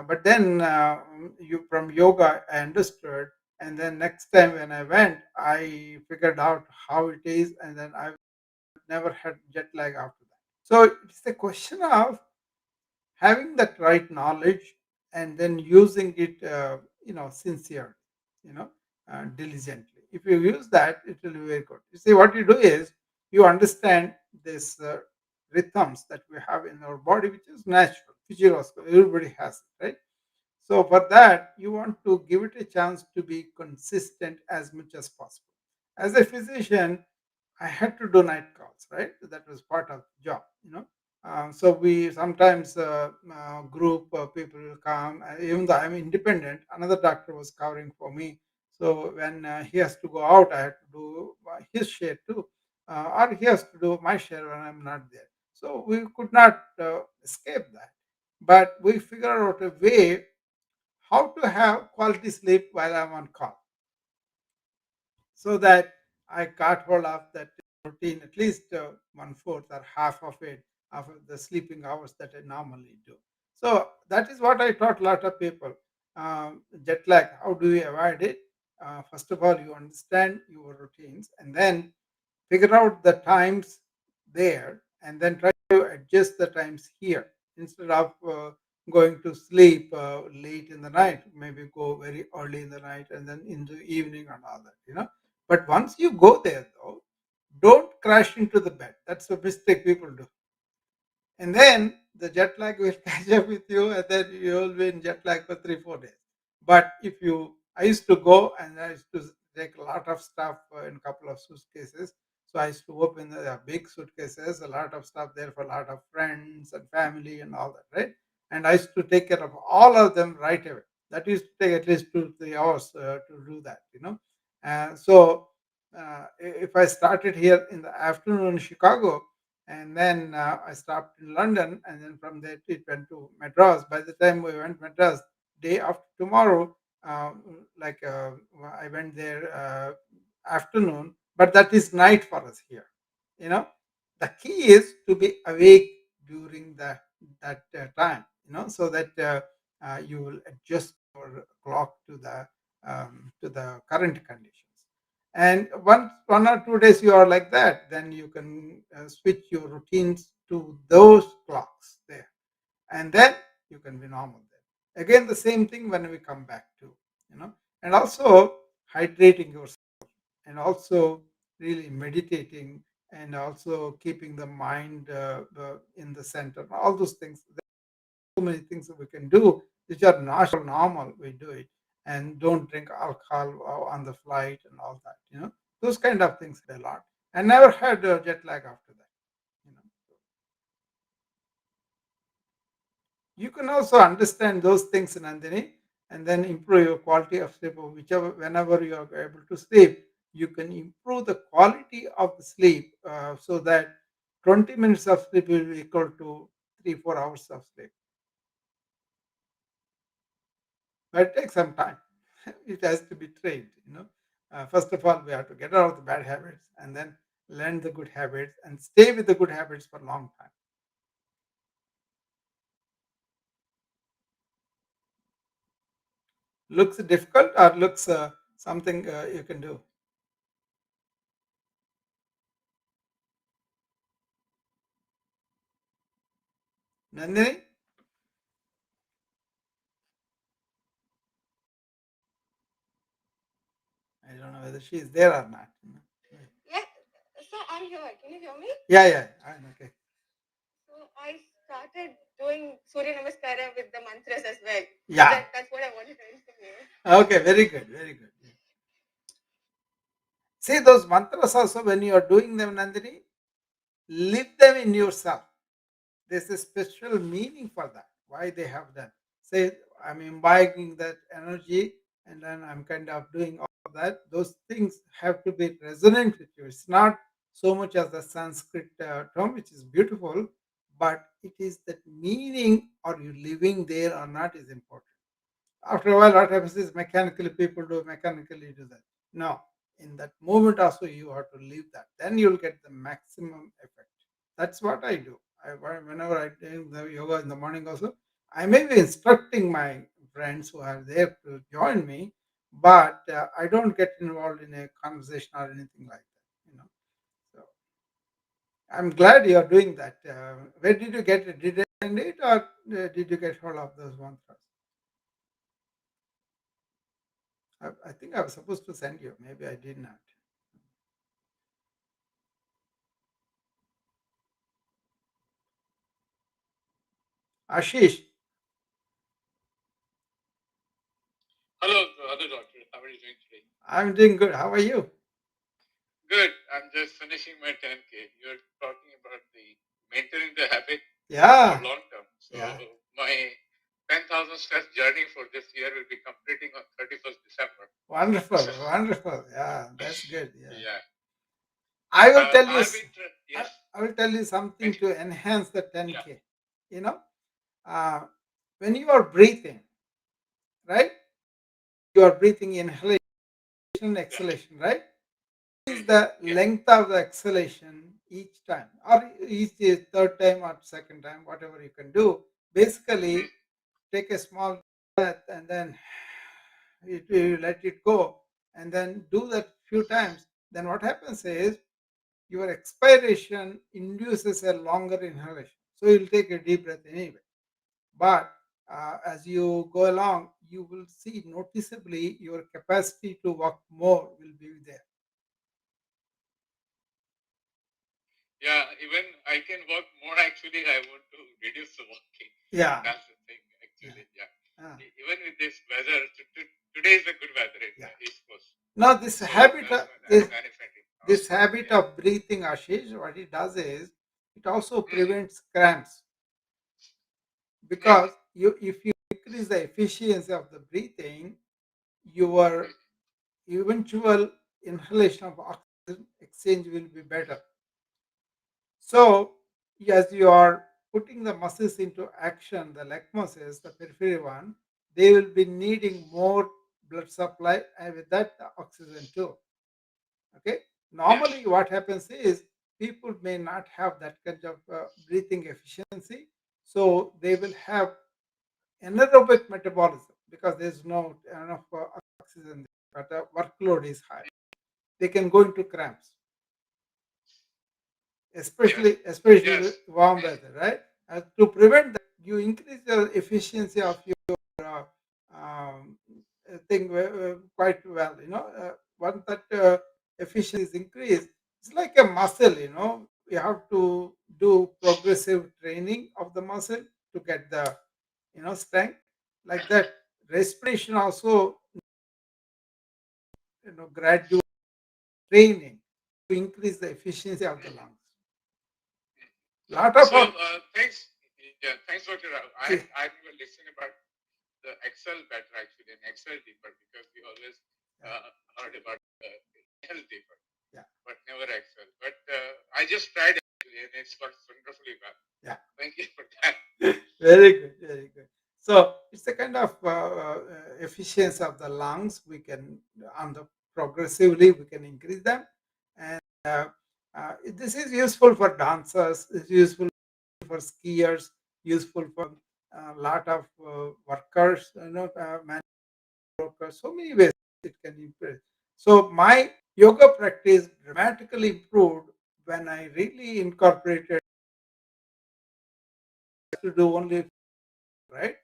Speaker 1: But then you from yoga, I understood, and then next time when I went, I figured out how it is, and then I never had jet lag after that. So it's a question of having that right knowledge and then using it sincerely, diligently. If you use that, it will be very good. You see, what you do is you understand this rhythms that we have in our body, which is natural, physiological. Everybody has it, right? So for that, you want to give it a chance to be consistent as much as possible. As a physician, I had to do night calls, right? That was part of the job. So we sometimes group people will come. Even though I'm independent, another doctor was covering for me. So when he has to go out, I had to do his share too, or he has to do my share when I'm not there. So we could not escape that. But we figured out a way how to have quality sleep while I'm on call, so that I got hold of that routine, at least one fourth or half of it, of the sleeping hours that I normally do. So that is what I taught a lot of people. Jet lag, how do you avoid it? First of all, you understand your routines, and then figure out the times there, and then try to adjust the times here instead of going to sleep late in the night. Maybe go very early in the night and then in the evening and all that. But once you go there, though, don't crash into the bed. That's a mistake people do. And then the jet lag will catch up with you, and then you will be in jet lag for 3 4 days. But if you I used to go and I used to take a lot of stuff in a couple of suitcases. So I used to open the big suitcases, a lot of stuff there for a lot of friends and family and all that, right? And I used to take care of all of them right away. That used to take at least 2 3 hours to do that, So if I started here in the afternoon in Chicago, and then I stopped in London, and then from there it went to Madras. By the time we went Madras, day after tomorrow, like I went there afternoon, but that is night for us here. You know, the key is to be awake during that time. So that you will adjust your clock to the current conditions. And once 1 or 2 days you are like that, then you can switch your routines to those clocks there, and then you can be normal there. Again, the same thing when we come back to, and also hydrating yourself, and also really meditating, and also keeping the mind in the center. All those things. There's so many things that we can do which are natural, normal. We do it, and don't drink alcohol on the flight and all that. Those kind of things a lot. I never had jet lag after that. You know. You can also understand those things, Nandini, and then improve your quality of sleep. Or whichever, whenever you are able to sleep, you can improve the quality of the sleep, so that 20 minutes of sleep will be equal to 3 4 hours of sleep. But it takes some time. It has to be trained. First of all, we have to get out of the bad habits, and then learn the good habits and stay with the good habits for a long time. Looks difficult, or looks something you can do? Nandini, I don't know whether she is there or not.
Speaker 2: Yeah. So I'm here. Can you hear me?
Speaker 1: Yeah, yeah, I'm okay.
Speaker 2: So I started doing Surya Namaskara with the mantras as well.
Speaker 1: Yeah.
Speaker 2: That's what I wanted to inform you.
Speaker 1: Okay, very good, very good. See those mantras also, when you are doing them, Nandini, live them in yourself. There's a special meaning for that. Why they have that? Say, I'm imbibing that energy, and then I'm kind of doing all of that. Those things have to be resonant with you. It's not so much as the Sanskrit term, which is beautiful, but it is that meaning. Are you living there or not is important. After a while, what happens is mechanically people do mechanically do that. No, in that moment also you have to leave that. Then you'll get the maximum effect. That's what I do. Whenever I do the yoga in the morning also, I may be instructing my friends who are there to join me, but I don't get involved in a conversation or anything like that. So I'm glad you are doing that. Where did you get it? Did I send it, or did you get hold of those mantras? I think I was supposed to send you. Maybe I did not. Ashish,
Speaker 2: Hello, other doctor. How are you doing today?
Speaker 1: I'm doing good. How are you?
Speaker 2: Good. I'm just finishing my 10K. You're talking about the maintaining the habit
Speaker 1: Yeah,
Speaker 2: for long term. So
Speaker 1: yeah.
Speaker 2: my 10,000 steps journey for this year will be completing on 31st December.
Speaker 1: Wonderful,
Speaker 2: So
Speaker 1: wonderful. Yeah, that's good. Yeah.
Speaker 2: yeah.
Speaker 1: I will tell you.
Speaker 2: Yes.
Speaker 1: I will tell you something to enhance the 10K. You know, uh, when you are breathing, right? You are breathing inhalation, exhalation, right? Is the length of the exhalation each time, or each third time or second time, whatever you can do. Basically, take a small breath, and then you let it go, and then do that few times. Then what happens is your expiration induces a longer inhalation. So you'll take a deep breath anyway. But as you go along, you will see noticeably your capacity to work more will be there.
Speaker 2: Yeah, even I can work more. Actually, I want to reduce the walking.
Speaker 1: Yeah.
Speaker 2: That's the thing, actually. Yeah.
Speaker 1: Ah.
Speaker 2: Even with this weather, today is a good weather in the East Coast.
Speaker 1: Now this
Speaker 2: So
Speaker 1: habit,
Speaker 2: that's what I'm benefiting.
Speaker 1: This habit of breathing, Ashish, what it does is it also prevents cramps because if you increase the efficiency of the breathing, your eventual inhalation of oxygen exchange will be better. So, as you are putting the muscles into action, the leg muscles, the periphery one, they will be needing more blood supply and with that the oxygen too. Okay. Normally, what happens is people may not have that kind of breathing efficiency, so they will have anaerobic metabolism because there's no enough oxygen, but the workload is high. They can go into cramps, especially with warm weather, right? To prevent that, you increase the efficiency of your um, thing quite well. Once that efficiency is increased, it's like a muscle. You have to do progressive training of the muscle to get the strength. Like that, respiration also gradual training to increase the efficiency of the lungs. Lot of yeah. Yeah. Very good, very good. So it's a kind of efficiency of the lungs. We can, on the progressively, we can increase them, and this is useful for dancers. It's useful for skiers. Useful for a lot of workers. Man workers. So many ways it can improve. So my yoga practice dramatically improved when I really incorporated to do only right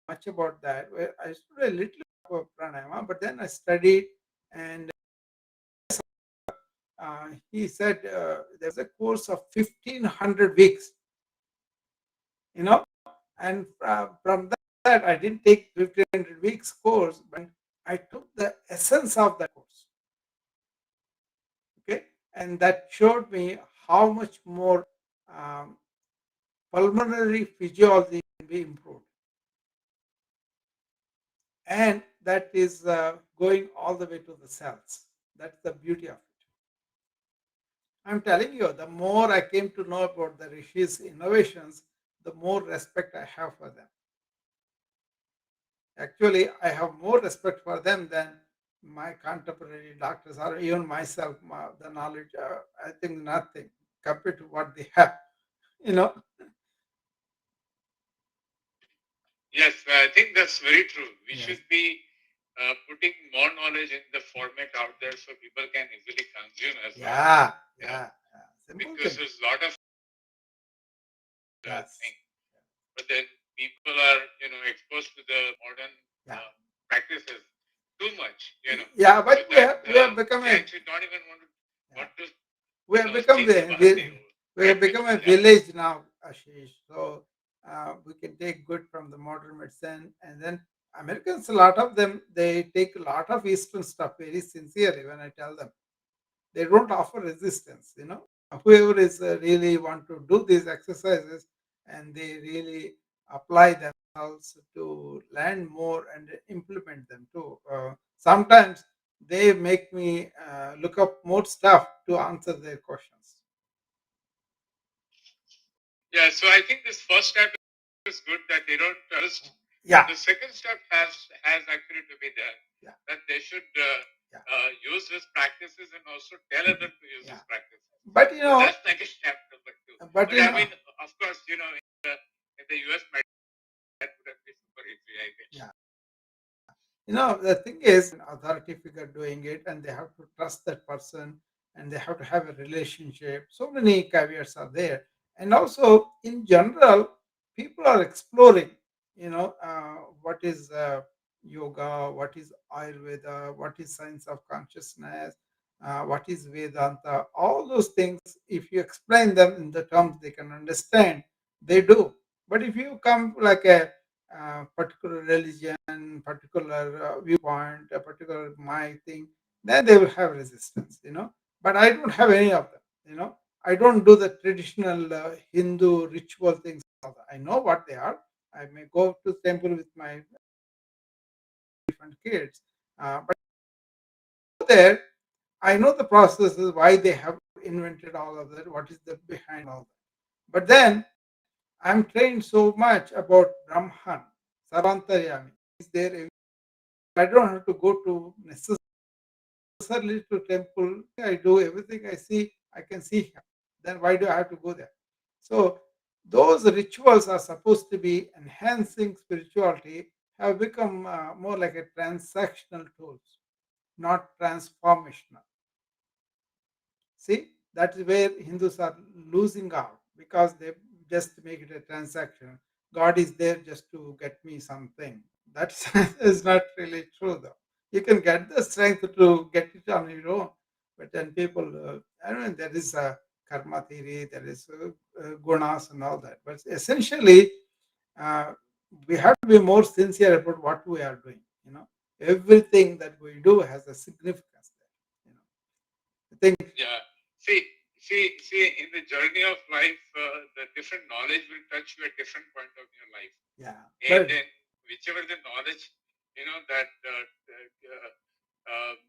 Speaker 1: much about that. Well, I studied a little about pranayama, but then I studied, and he said there's a course of 1,500 weeks, you know, and from that I didn't take 1,500 weeks course, but I took the essence of that course, okay, and that showed me how much more um, pulmonary physiology can be improved, and that is going all the way to the cells. That's the beauty of it. I'm telling you, the more I came to know about the Rishi's innovations, the more respect I have for them. Actually, I have more respect for them than my contemporary doctors or even myself. The knowledge, I think nothing compared to what they have. You know, yeah, yeah, yeah. Simple thing. Yes. Yeah. Yeah, but we have become a yeah. We have become we have become a village now, Ashish. So we can take good from the modern medicine, and then Americans, a lot of them, they take a lot of Eastern stuff very sincerely. When I tell them, they don't offer resistance. Whoever is really want to do these exercises, and they really apply themselves to learn more and implement them too. Sometimes they make me look up more stuff to answer their questions. Yeah. Yeah. Yeah. Yeah. But yeah. The thing is, an authority figure doing it, and they have to trust that person, and they have to have a relationship. So many caveats are there, and also in general, people are exploring. What is yoga, what is Ayurveda, what is science of consciousness, what is Vedanta. All those things, if you explain them in the terms they can understand, they do. But if you come like a particular religion, particular viewpoint, a particular my thing, then they will have resistance. but I don't have any of them. I don't do the traditional Hindu ritual things. I know what they are. I may go to temple with my different kids, but there I know the processes why they have invented all of that. What is the behind all that? But then I'm trained so much about Brahman, Sarvantaryami. Is there? I don't have to go to necessarily to temple. I do everything I see. I can see him. Then why do I have to go there? So those rituals are supposed to be enhancing spirituality. Have become more like a transactional tools, not transformational. See, that is where Hindus are losing out because they just make it a transaction. God is there just to get me something. That is not really true, though. You can get the strength to get it on your own, but then people, I don't know, there is a karma theory, there is gunas and all that. But essentially, uh, we have to be more sincere about what we are doing. Everything that we do has a significance there. I think
Speaker 2: Yeah. See, see, in the journey of life, the different knowledge will touch you at different point of your life.
Speaker 1: yeah,
Speaker 2: And then whichever the knowledge, that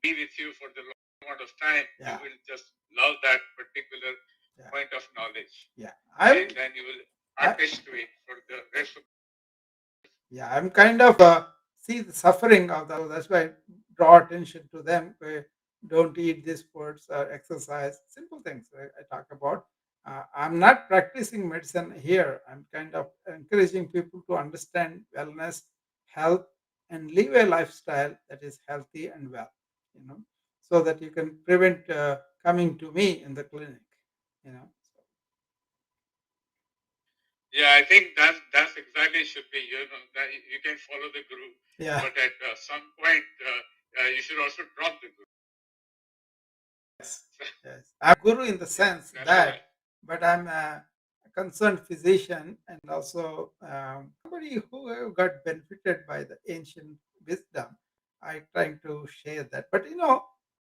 Speaker 2: be with you for the long amount of time, you
Speaker 1: yeah,
Speaker 2: will just love that particular
Speaker 1: yeah,
Speaker 2: point of knowledge,
Speaker 1: yeah.
Speaker 2: and then you will
Speaker 1: I,
Speaker 2: attach to it for the rest of.
Speaker 1: yeah, I'm kind of see the suffering of that. That's why I draw attention to them. Don't eat these foods or exercise. Simple things I talk about. I'm not practicing medicine here. I'm kind of encouraging people to understand wellness, health, and live a lifestyle that is healthy and well. You know, so that you can prevent coming to me in the clinic. You know.
Speaker 2: Yeah, I think that's exactly should be. That you can follow the guru,
Speaker 1: Yeah.
Speaker 2: but at some point you should also drop the guru.
Speaker 1: Yes, yes. I'm guru in the sense
Speaker 2: That's
Speaker 1: that,
Speaker 2: right.
Speaker 1: but I'm a concerned physician and also somebody who have got benefited by the ancient wisdom. I trying to share that, but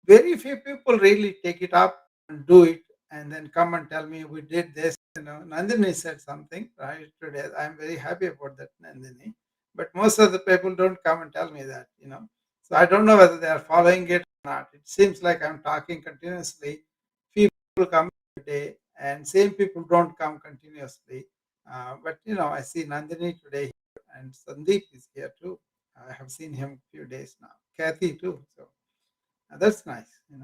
Speaker 1: very few people really take it up and do it, and then come and tell me we did this. Nandini said something right today. I'm very happy about that, Nandini. But most of the people don't come and tell me that. So I don't know whether they are following it not. It seems like I'm talking continuously. People come every day, and same people don't come continuously. But I see Nandini today here, and Sandeep is here too. I have seen him a few days now. Kathy too. So that's nice. So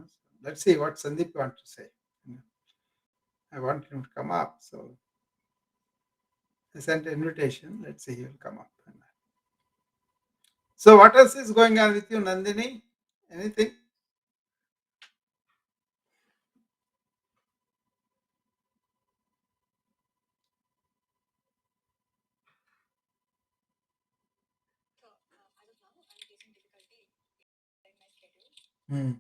Speaker 1: let's see what Sandeep wants to say. You know, I want him to come up, so I sent an invitation. Let's see, he'll come up. So what else is going on with you, Nandini? Anything?
Speaker 2: So as of now, I'm facing difficulty in my schedule.
Speaker 1: Hmm.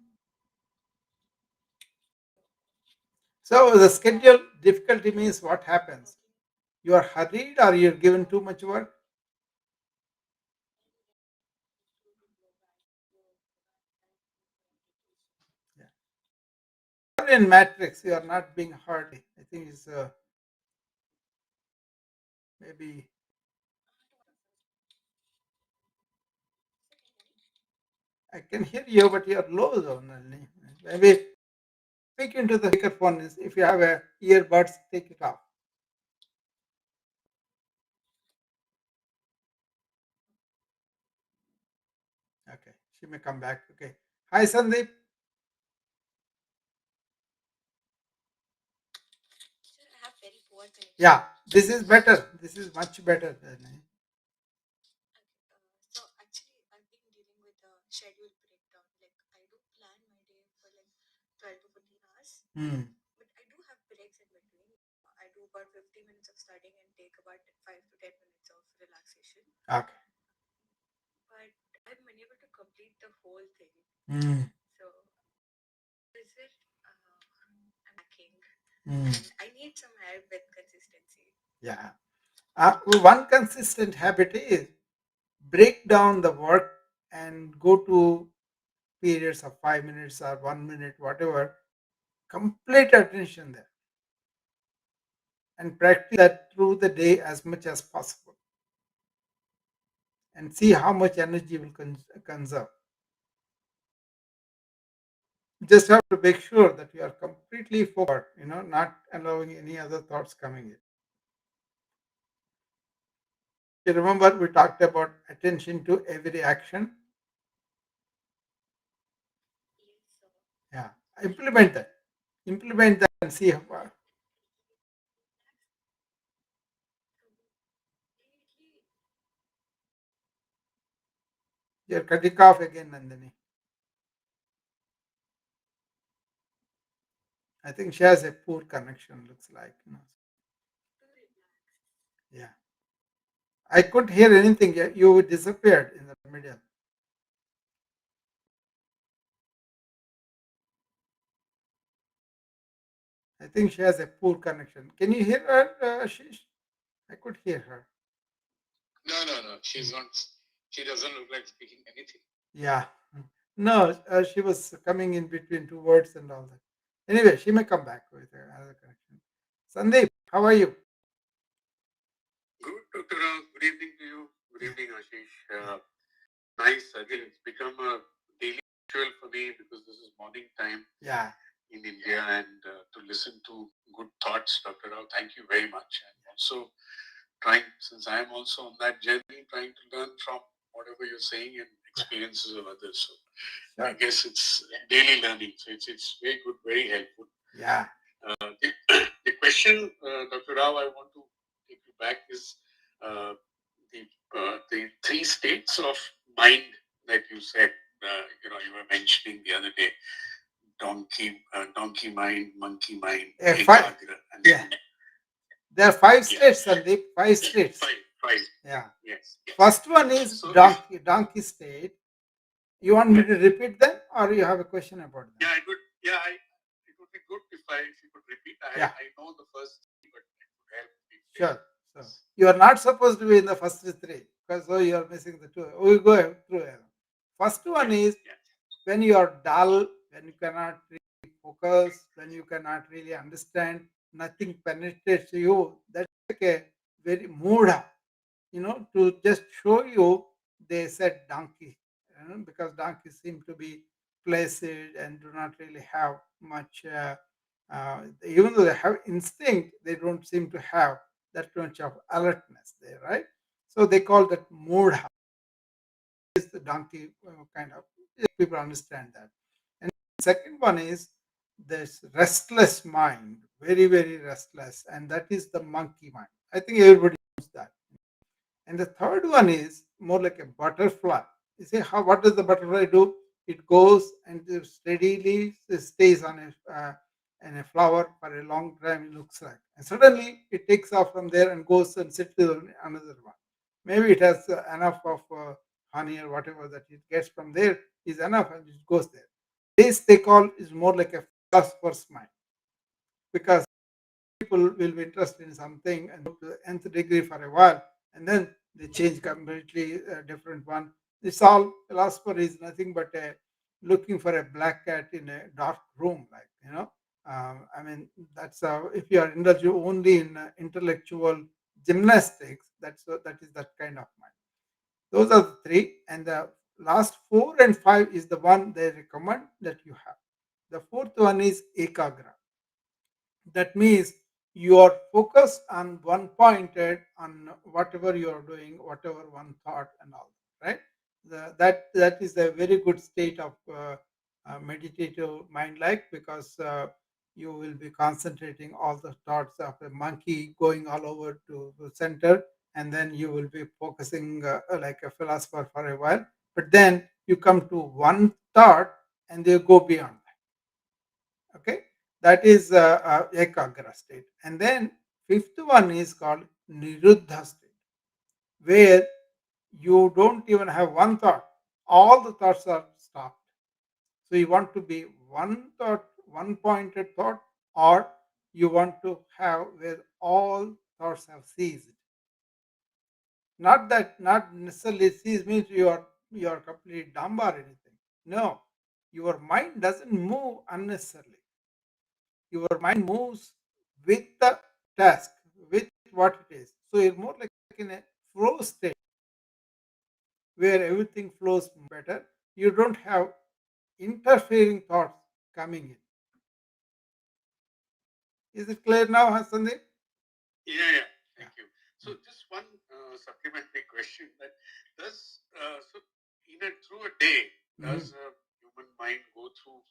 Speaker 1: So the schedule difficulty means what happens? You are hurried or you're given too much work? Yeah. You're in matrix, you are not being heard. I think it's maybe I can hear you, but you're low zone only. Maybe speak into the speakerphone. If you have a earbuds, take it off. Okay, she may come back. Okay. Hi, Sandeep.
Speaker 2: Sir, I have very poor connection.
Speaker 1: Yeah, this is better. This is much better than.
Speaker 2: So actually, I've been dealing with a schedule breakdown. Like I do plan my day for like 12 to 14 hours,
Speaker 1: Hmm.
Speaker 2: but I do have breaks in between. I do about 50 minutes of studying and take about 5 to 10 minutes of relaxation.
Speaker 1: Okay.
Speaker 2: But I'm unable to complete the whole thing.
Speaker 1: Hmm.
Speaker 2: So is it I'm lacking,
Speaker 1: Hmm.
Speaker 2: and I need some help with consistency.
Speaker 1: Yeah. One consistent habit is break down the work and go to periods of 5 minutes or 1 minute, whatever. complete attention there and practice that through the day as much as possible and see how much energy will conserve. Just have to make sure that you are completely focused, not allowing any other thoughts coming in. You remember we talked about attention to every action? Yeah. Implement that. Implement that and see how you're cutting off again, Nandini. I think she has a poor connection, looks like. Yeah. I couldn't hear anything. You disappeared in the middle. I think she has a poor connection. Can you hear her, Ashish? I could hear her.
Speaker 2: No, no, no. She's not. She doesn't look like speaking anything.
Speaker 1: Yeah. No, she was coming in between two words and all that. Anyway, she may come back with another connection. Sandeep, how are you?
Speaker 2: Good, Dr. Rao. Good evening to you. Good evening, Ashish. Nice. Again, it's become a daily ritual for me because this is morning time
Speaker 1: Yeah.
Speaker 2: in India and to listen to good thoughts, Dr. Rao. Thank you very much. And also trying, since I am also on that journey, trying to learn from whatever you're saying and experiences of others. So I guess it's daily learning. So it's very good, very helpful.
Speaker 1: Yeah.
Speaker 2: The question, Dr. Rao, I want to take you back is uh, the three states of mind that you said. You were mentioning the other day: donkey mind, monkey mind, ekagra, and
Speaker 1: yeah. There are five states, Sandeep. Five states.
Speaker 2: Five.
Speaker 1: Yeah.
Speaker 2: Yes.
Speaker 1: First one is
Speaker 2: So
Speaker 1: donkey state. You want me to repeat them, or you have a question about them?
Speaker 2: Yeah, it would. Yeah, it would be good if you could repeat.
Speaker 1: Yeah.
Speaker 2: I know the first three, but it would help me.
Speaker 1: Sure. So you are not supposed to be in the first three because you are missing the two. We go through them. First one is when you are dull, when you cannot really focus, when you cannot really understand, nothing penetrates you. That's like a very mood, to just show you. They said donkey, because donkeys seem to be placid and do not really have much. Even though they have instinct, they don't seem to have that much of alertness there, right? So they call that mood is the donkey kind of. People understand that. And second one is this restless mind, very very restless, and that is the monkey mind. I think everybody knows that. And the third one is more like a butterfly. You see how what does the butterfly do? It goes and it steadily stays on a flower for a long time. It looks like, and suddenly it takes off from there and goes and sits on another one. Maybe it has enough of honey or whatever that it gets from there is enough, and it goes there. This they call is more like a philosopher's mind, because people will be interested in something and go to the nth degree for a while, and then they change completely a different one. This all philosopher is nothing but looking for a black cat in a dark room, like I mean, that's if you are indulged only in intellectual gymnastics, that is that kind of mind. Those are the three, and the last four and five is the one they recommend that you have. The fourth one is ekagra. That means you are focused on one pointed on whatever you are doing, whatever one thought and all, right? That is a very good state of meditative mind, like, because you will be concentrating all the thoughts of a monkey going all over to the center, and then you will be focusing like a philosopher for a while, but then you come to one thought and they go beyond. Okay, that is ekagra state. And then fifth one is called niruddha state, where you don't even have one thought, all the thoughts are stopped. So you want to be one thought, one pointed thought, or you want to have where all thoughts have ceased. Not necessarily cease means you are completely dumb or anything. No, your mind doesn't move unnecessarily. Your mind moves with the task, with what it is. So you're more like in a flow state where everything flows better. You don't have interfering thoughts coming in. Is it clear now, Sandeep?
Speaker 2: Yeah, yeah. Thank you. So just one supplementary question: that does so in a through a day does a human mind go through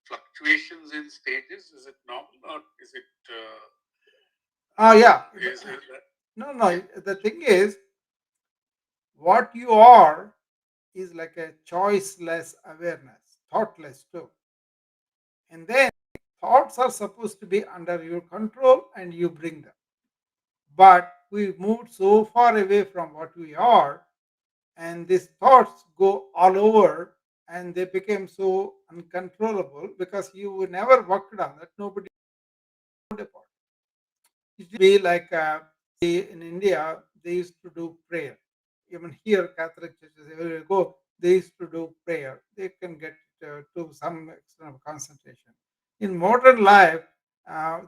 Speaker 2: fluctuations in stages? Is it normal or is it?
Speaker 1: Oh, yeah.
Speaker 2: Is that
Speaker 1: No, no. The thing is, what you are is like a choiceless awareness, thoughtless too. And then thoughts are supposed to be under your control and you bring them. But we moved so far away from what we are, and these thoughts go all over and they became so uncontrollable because you never worked on that. Nobody knows about it. It used to be like in India, they used to do prayer. Even here, Catholic churches, everywhere you go, they used to do prayer. They can get to some extent of concentration. In modern life,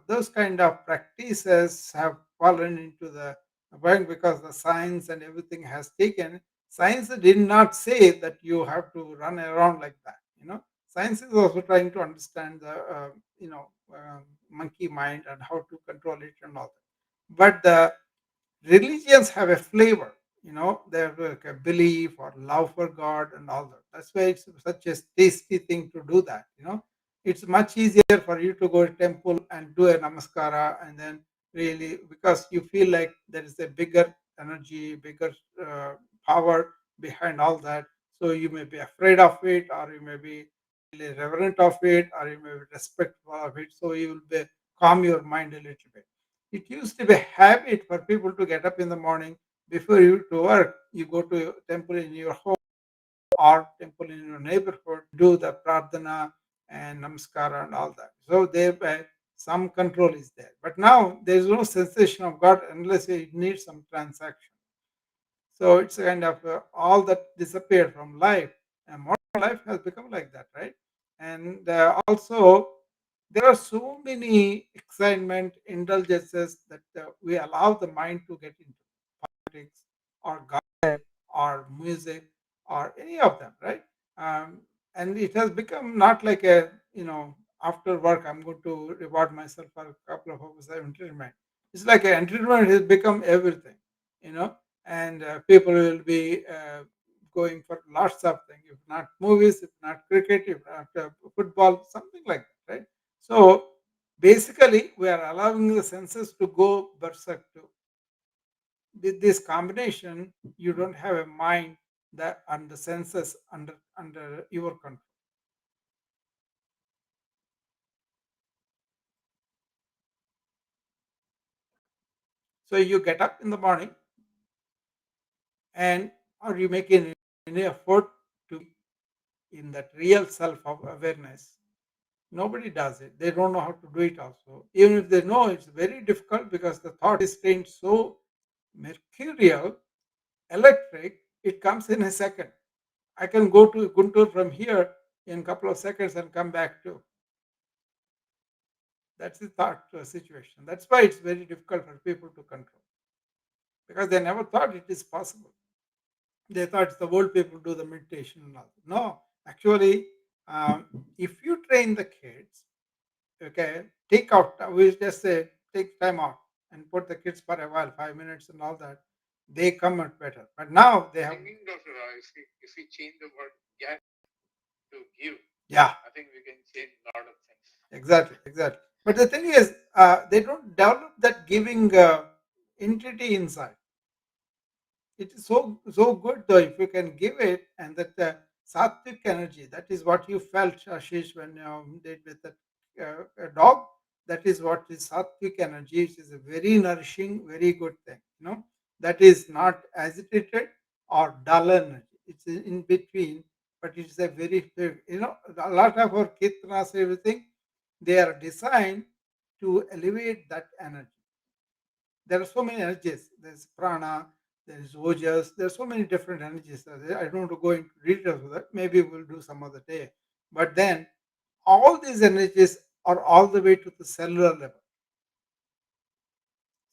Speaker 1: those kind of practices have fallen into the bank because the science and everything has taken. Science did not say that you have to run around like that. Science is also trying to understand the monkey mind and how to control it and all that. But the religions have a flavor. They have like a belief or love for God and all that. That's why it's such a tasty thing to do that. It's much easier for you to go to temple and do a namaskara and then really because you feel like there is a bigger energy, bigger power behind all that. So you may be afraid of it, or you may be really reverent of it, or you may be respectful of it. So you will be calm your mind a little bit. It used to be a habit for people to get up in the morning before you to work. You go to a temple in your home or temple in your neighborhood, do the pradhana and namaskara and all that. So thereby some control is there. But now there is no sensation of God unless it needs some transaction. So it's kind of all that disappeared from life. And modern life has become like that, right? And also, there are so many excitement, indulgences that we allow the mind to get into politics or gossip or music or any of them, right? And it has become not like after work, I'm going to reward myself for a couple of hours of entertainment. It's like entertainment has become everything, you know and people will be going for lots of things, if not movies, if not cricket, if not football, something like that, right? So basically, we are allowing the senses to go berserk too. With this combination, you don't have a mind that and the senses under your control. So you get up in the morning and or you make any effort to in that real self of awareness. Nobody does it. They don't know how to do it also. Even if they know, it's very difficult because the thought is trained so mercurial, electric, it comes in a second. I can go to Guntur from here in a couple of seconds and come back too. That's the thought situation. That's why it's very difficult for people to control because they never thought it is possible. They thought it's the old people do the meditation and all. No, actually, if you train the kids, okay, take out, we just say take time out and put the kids for a while, 5 minutes and all that, they come out better. But now they have.
Speaker 2: thinking, Dr. Rao, if we change the word get to give,
Speaker 1: Yeah,
Speaker 2: I think we can change a lot of things.
Speaker 1: exactly. But the thing is, they don't develop that giving entity inside. It is so good though if you can give it, and that sattvic energy. That is what you felt, Ashish, when you did with that dog. That is what is sattvic energy. It is a very nourishing, very good thing. That is not agitated or dull energy. It's in between, but it's a a lot of our kirtanas, everything, they are designed to elevate that energy. There are so many energies. There's prana, there's ojas, there's so many different energies. I don't want to go into details of that. Maybe we'll do some other day. But then all these energies or all the way to the cellular level.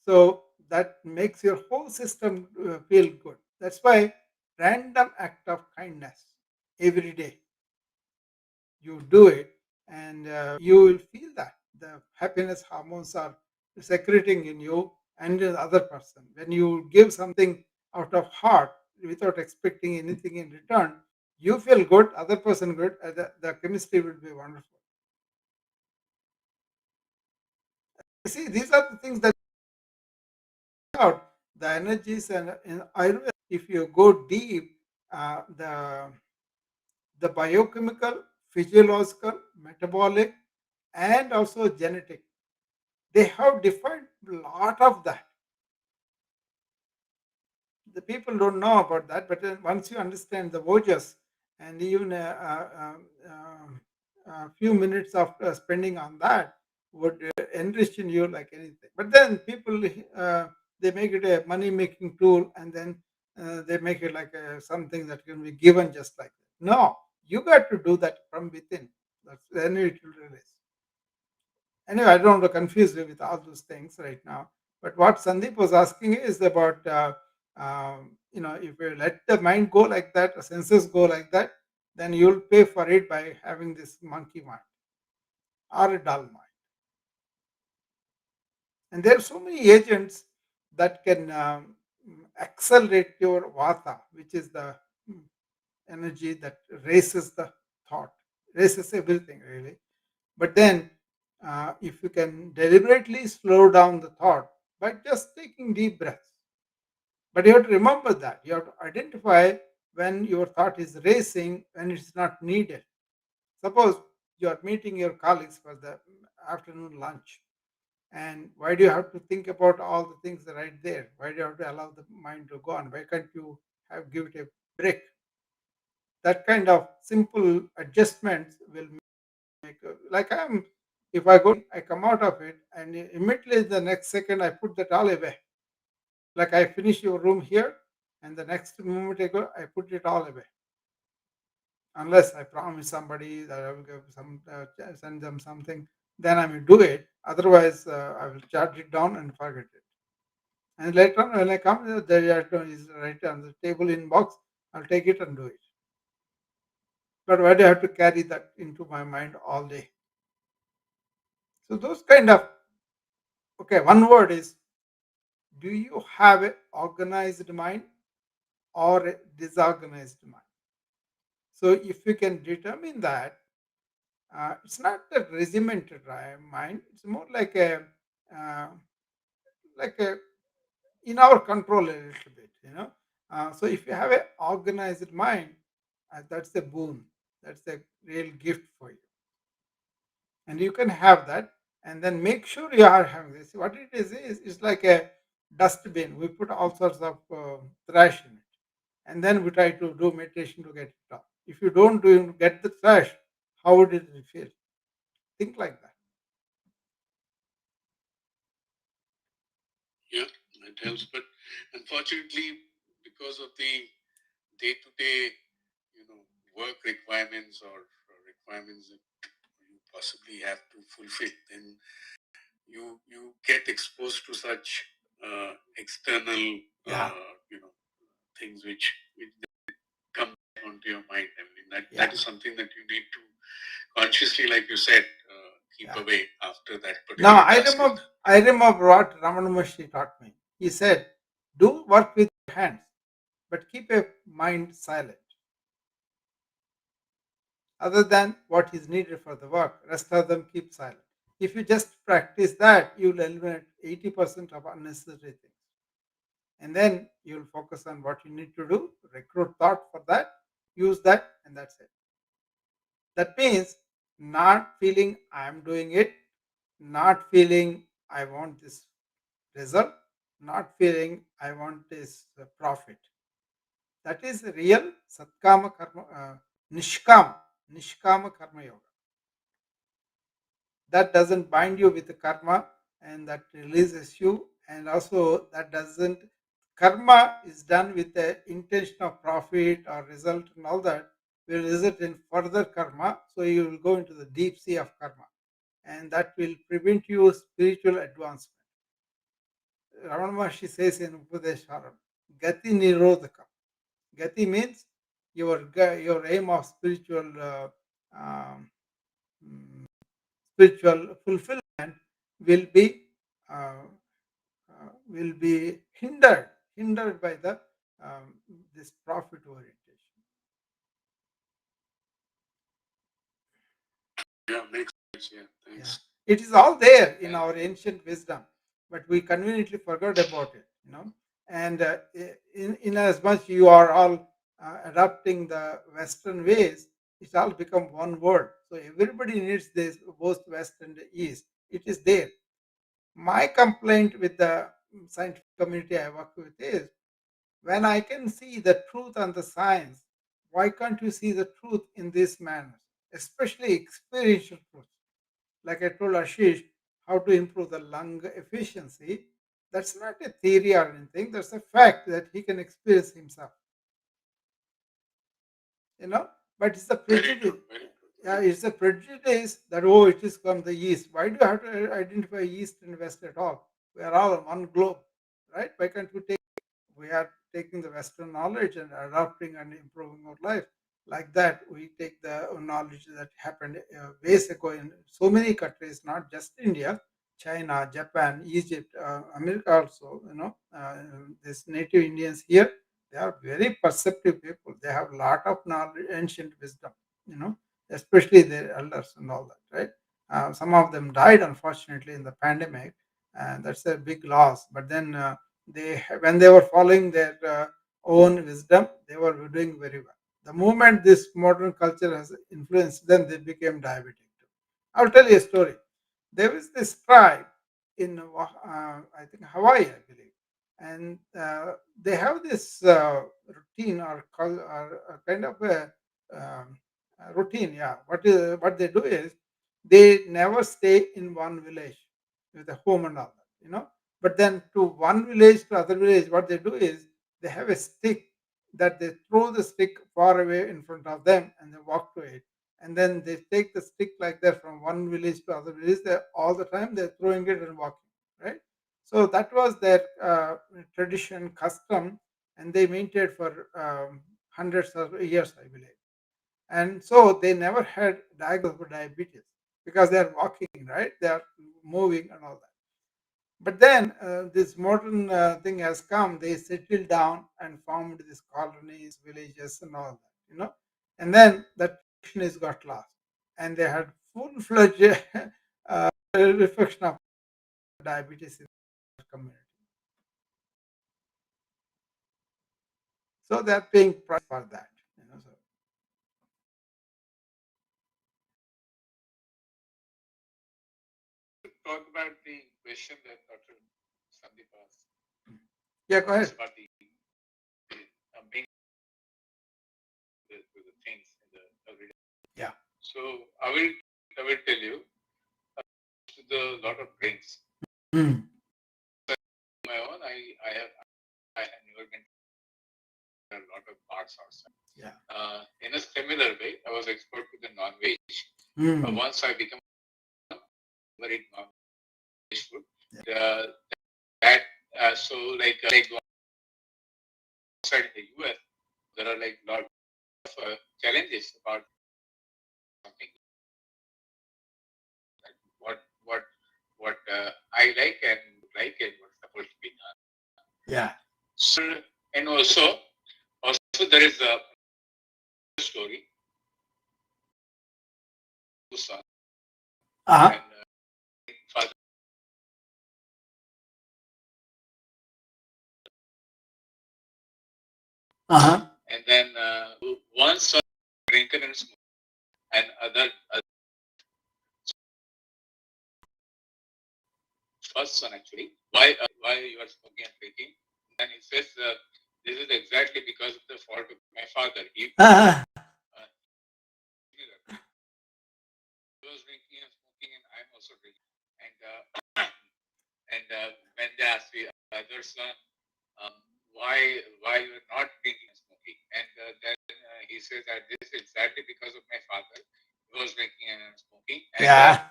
Speaker 1: So that makes your whole system feel good. That's why random act of kindness every day you do it, and you will feel that the happiness hormones are secreting in you and in the other person. When you give something out of heart without expecting anything in return, you feel good, other person good, the chemistry will be wonderful. See, these are the things that out the energies, and in Ayurveda, if you go deep, the biochemical, physiological, metabolic, and also genetic, they have defined a lot of that. The people don't know about that, but once you understand the vojas, and even a few minutes of spending on that would enrich in you like anything. But then people, they make it a money making tool, and then they make it like something that can be given just like that. No, you got to do that from within. That's then it will release. Anyway, I don't want to confuse you with all those things right now. But what Sandeep was asking is about, if you let the mind go like that, the senses go like that, then you'll pay for it by having this monkey mind or a dull mind. And there are so many agents that can accelerate your vata, which is the mm, energy that races the thought, races everything really. But then, if you can deliberately slow down the thought by just taking deep breaths, but you have to remember that you have to identify when your thought is racing, when it's not needed. Suppose you are meeting your colleagues for the afternoon lunch, and why do you have to think about all the things right there? Why do you have to allow the mind to go on? Why can't you have give it a break? That kind of simple adjustments will like I'm if I go I come out of it, and immediately the next second I put that all away. Like I finish your room here, and the next moment I go I put it all away, unless I promise somebody that I will give send them something, then I will do it. Otherwise I will jot it down and forget it, and later on when I come there is right on the table in box, I'll take it and do it. But why do I have to carry that into my mind all day? So those kind of, okay, one word is, do you have an organized mind or a disorganized mind? So if you can determine that, it's not a regimented mind. It's more uh, like a in our control a little bit, you know. So if you have an organized mind, that's a boon. That's a real gift for you, and you can have that. And then make sure you are having this. What it is it's like a dustbin. We put all sorts of trash in it, and then we try to do meditation to get it off. If you don't do get the trash, how would it feel? Think like that.
Speaker 2: Yeah, it helps. But unfortunately, because of the day-to-day, work requirements or requirements that you possibly have to fulfill, then you get exposed to such external,
Speaker 1: Yeah,
Speaker 2: things which come onto your mind. I mean,
Speaker 1: yeah,
Speaker 2: that is something that you need to consciously, like you said, keep
Speaker 1: yeah.
Speaker 2: away after that
Speaker 1: Now
Speaker 2: particular task is done.
Speaker 1: I remember what Ramana Maharshi taught me. He said, "Do work with your hands, but keep a mind silent. Other than what is needed for the work, rest of them keep silent." If you just practice that, you will eliminate 80% of unnecessary things. And then you'll focus on what you need to do, recruit thought for that, use that, and that's it. That means not feeling I'm doing it, not feeling I want this result, not feeling I want this profit. That is real satkama karma, nishkama karma yoga. That doesn't bind you with the karma, and that releases you, and also that doesn't, karma is done with the intention of profit or result, and all that will result in further karma, so you will go into the deep sea of karma, and that will prevent you spiritual advancement. Ramana Maharshi says in Upadesharam, Gati Nirodhaka. Gati means your aim of um, mm, spiritual fulfillment will be uh, will be hindered by the um, this profit orientation.
Speaker 2: Yeah, makes sense. Yeah, thanks.
Speaker 1: Yeah. It is all there in our ancient wisdom, but we conveniently forgot about it, And in as much you are all adopting the Western ways, it's all become one word. So everybody needs this, both West and East. It is there. My complaint with the scientific community I work with is when I can see the truth and the science, why can't you see the truth in this manner, especially experiential truth? Like I told Ashish, how to improve the lung efficiency. That's not a theory or anything. That's a fact that he can experience himself. You know, but it's the prejudice. Yeah, it's a prejudice that it is from the east. Why do you have to identify east and west at all? We are all on one globe, right? Why can't we are taking the Western knowledge and adopting and improving our life. Like that, we take the knowledge that happened ways ago in so many countries, not just India, China, Japan, Egypt, America also. These native Indians here, they are very perceptive people. They have a lot of knowledge, ancient wisdom. Especially their elders and all that, right? Some of them died unfortunately in the pandemic, and that's a big loss. But then when they were following their own wisdom, they were doing very well. The moment this modern culture has influenced them, they became diabetic too. I'll tell you a story. There is this tribe in I think Hawaii, I believe, and they have this routine or kind of a routine. Yeah, what they do is they never stay in one village with a home and all that. But then to one village to other village, what they do is they have a stick that they throw the stick far away in front of them and they walk to it. And then they take the stick like that from one village to other village. All the time they're throwing it and walking, right? So that was their tradition, custom, and they maintained for hundreds of years, I believe. And so they never had diagnosis for diabetes because they are walking, right? They are moving and all that. But then this modern thing has come. They settled down and formed these colonies, villages, and all that. And then that tradition is got lost, and they had full-fledged reflection of diabetes in the community. So they're paying price for that. So.
Speaker 2: Talk about the question that Dr. Sandeep asked.
Speaker 1: Yeah, go ahead.
Speaker 2: About being the things in the everyday.
Speaker 1: Yeah.
Speaker 2: So I will tell you the lot of drinks.
Speaker 1: Mm.
Speaker 2: My own, I have never been to a lot of parts outside.
Speaker 1: Yeah.
Speaker 2: In a similar way, I was exposed to the non-veg. Once I became very non-veg food, that so like outside the US, there are like lot of challenges about something like what I like and what's supposed to be done.
Speaker 1: Yeah.
Speaker 2: So and also there is a story. Son and father. And then one son drinking and smoking, and other first son actually. Why you are smoking and drinking? And he says this is exactly because of the fault of my father. He was drinking and smoking, and I'm also drinking. And when they asked the other son, why you are not drinking and smoking, and then he says that this is exactly because of my father. He was drinking and smoking, and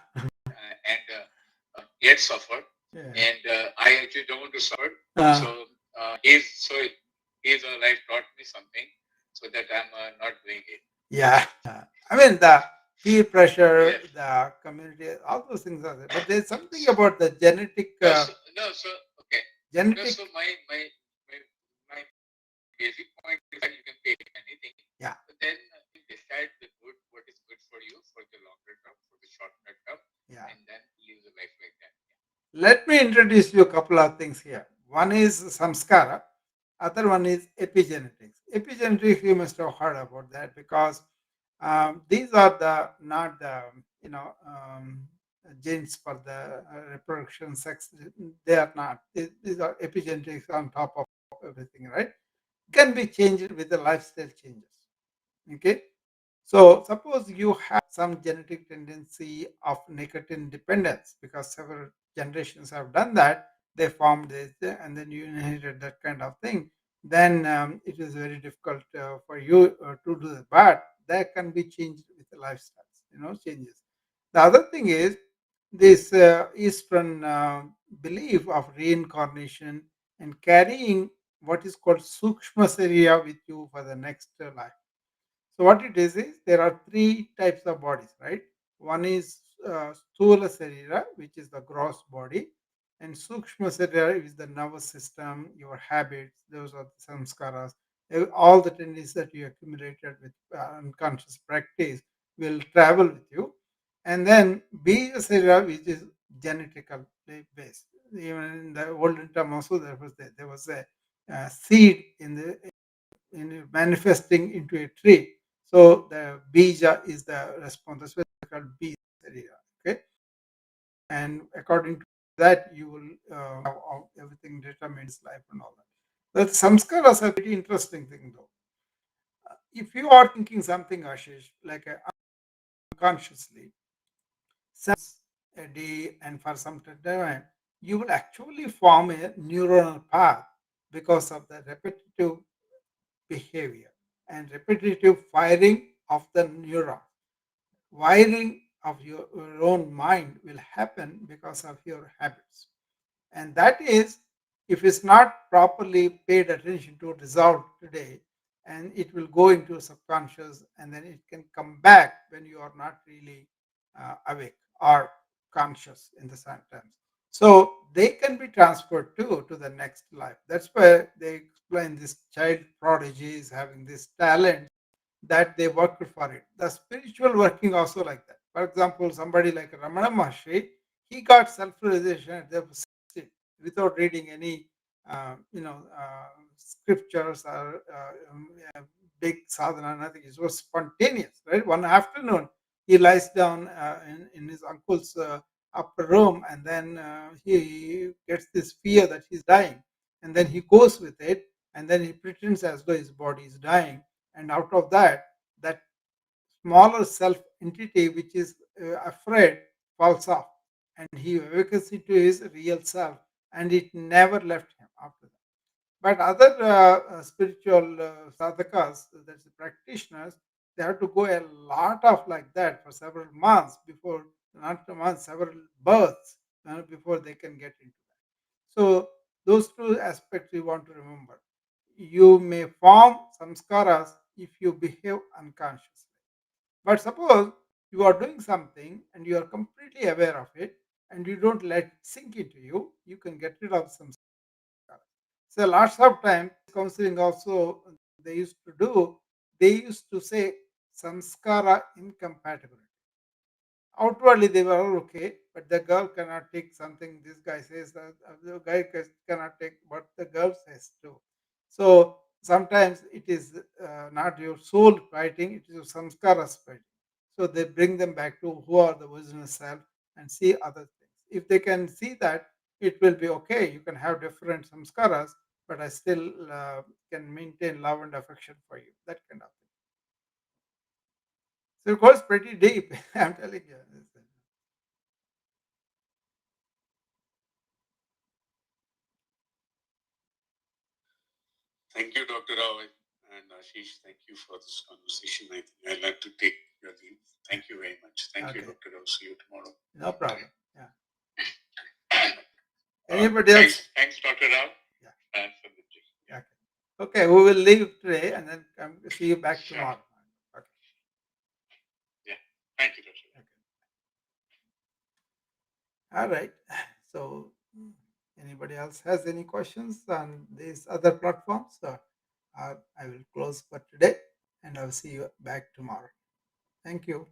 Speaker 2: get suffered, and I actually don't want to suffer. So his life taught me something, so that I'm not doing it.
Speaker 1: Yeah. I mean, the peer pressure, the community, all those things are there. But there's something about the genetic,
Speaker 2: No, so okay. No,
Speaker 1: genetic.
Speaker 2: so my my basic point is that you can take anything,
Speaker 1: Yeah.
Speaker 2: but then you decide the good, what is good for you for the longer term, for the shorter term,
Speaker 1: Yeah.
Speaker 2: and then live the life like that.
Speaker 1: Let me introduce you a couple of things here. One is samskara, other one is epigenetics. Epigenetics, you must have heard about that because these are the not the genes for the reproduction, sex. They are not. These are epigenetics on top of everything, right? Can be changed with the lifestyle changes. Okay. So suppose you have some genetic tendency of nicotine dependence because several generations have done that, they formed this, and then you inherited that kind of thing. Then it is very difficult for you to do that. But that can be changed with the lifestyles, changes. The other thing is this Eastern belief of reincarnation and carrying what is called Sukshma Sarya with you for the next life. So what it is there are three types of bodies, right? One is Sthula Sarira, which is the gross body, and Sukshma Sarira is the nervous system, your habits, those are the samskaras. All the tendencies that you accumulated with unconscious practice will travel with you. And then Bija Sarira, which is genetical based. Even in the olden time also there was a seed in manifesting into a tree. So the bija is the response. That's why it's called bija area. Okay, and according to that, you will how everything determines life and all that. The samskaras are very interesting thing though. If you are thinking something, Ashish, like unconsciously, a day and for some time, you will actually form a neuronal path because of the repetitive behavior and repetitive firing of the neuron. Wiring of your own mind will happen because of your habits. And that is, if it's not properly paid attention to, resolved today, and it will go into subconscious, and then it can come back when you are not really awake or conscious in the same times. So they can be transferred too to the next life. That's why they explain this child prodigies having this talent that they worked for it. The spiritual working also like that. For example, somebody like Ramana Maharshi, he got self-realization at the state without reading any, scriptures or big sadhana, nothing. It was spontaneous, right? One afternoon, he lies down in his uncle's upper room, and then he gets this fear that he's dying, and then he goes with it, and then he pretends as though his body is dying, and out of that smaller self entity which is afraid falls off, and he awakens into his real self, and it never left him after that. But other spiritual sadhakas, that's the practitioners, they have to go a lot of like that for several months before, not months, several births before they can get into that. So those two aspects you want to remember. You may form samskaras if you behave unconsciously. But suppose you are doing something and you are completely aware of it and you don't let it sink into you, you can get rid of some samskaras. So lots of time counseling also they used to do, they used to say samskara incompatibility. Outwardly they were all okay, but the girl cannot take something. This guy says that the guy cannot take what the girl says too. So sometimes it is not your soul fighting; it is your samskaras fighting. So they bring them back to who are the original self and see other things. If they can see that, it will be okay. You can have different samskaras, but I still can maintain love and affection for you. That kind of thing. So it goes pretty deep. I'm telling you.
Speaker 2: Thank you, Dr. Rao and Ashish. Thank you for this conversation. I think I'd like to take your leave. Thank you very much. Thank you,
Speaker 1: Okay.
Speaker 2: Dr. Rao. See you tomorrow.
Speaker 1: No problem. Yeah. Anybody else?
Speaker 2: Thanks, Dr. Rao.
Speaker 1: Yeah.
Speaker 2: For the tip.
Speaker 1: Yeah. Okay, we will leave today and then come see you back
Speaker 2: Sure.
Speaker 1: tomorrow. Okay.
Speaker 2: Yeah. Thank you, Dr. Rao.
Speaker 1: Okay. All right. So, anybody else has any questions on these other platforms? I will close for today and I'll see you back tomorrow. Thank you.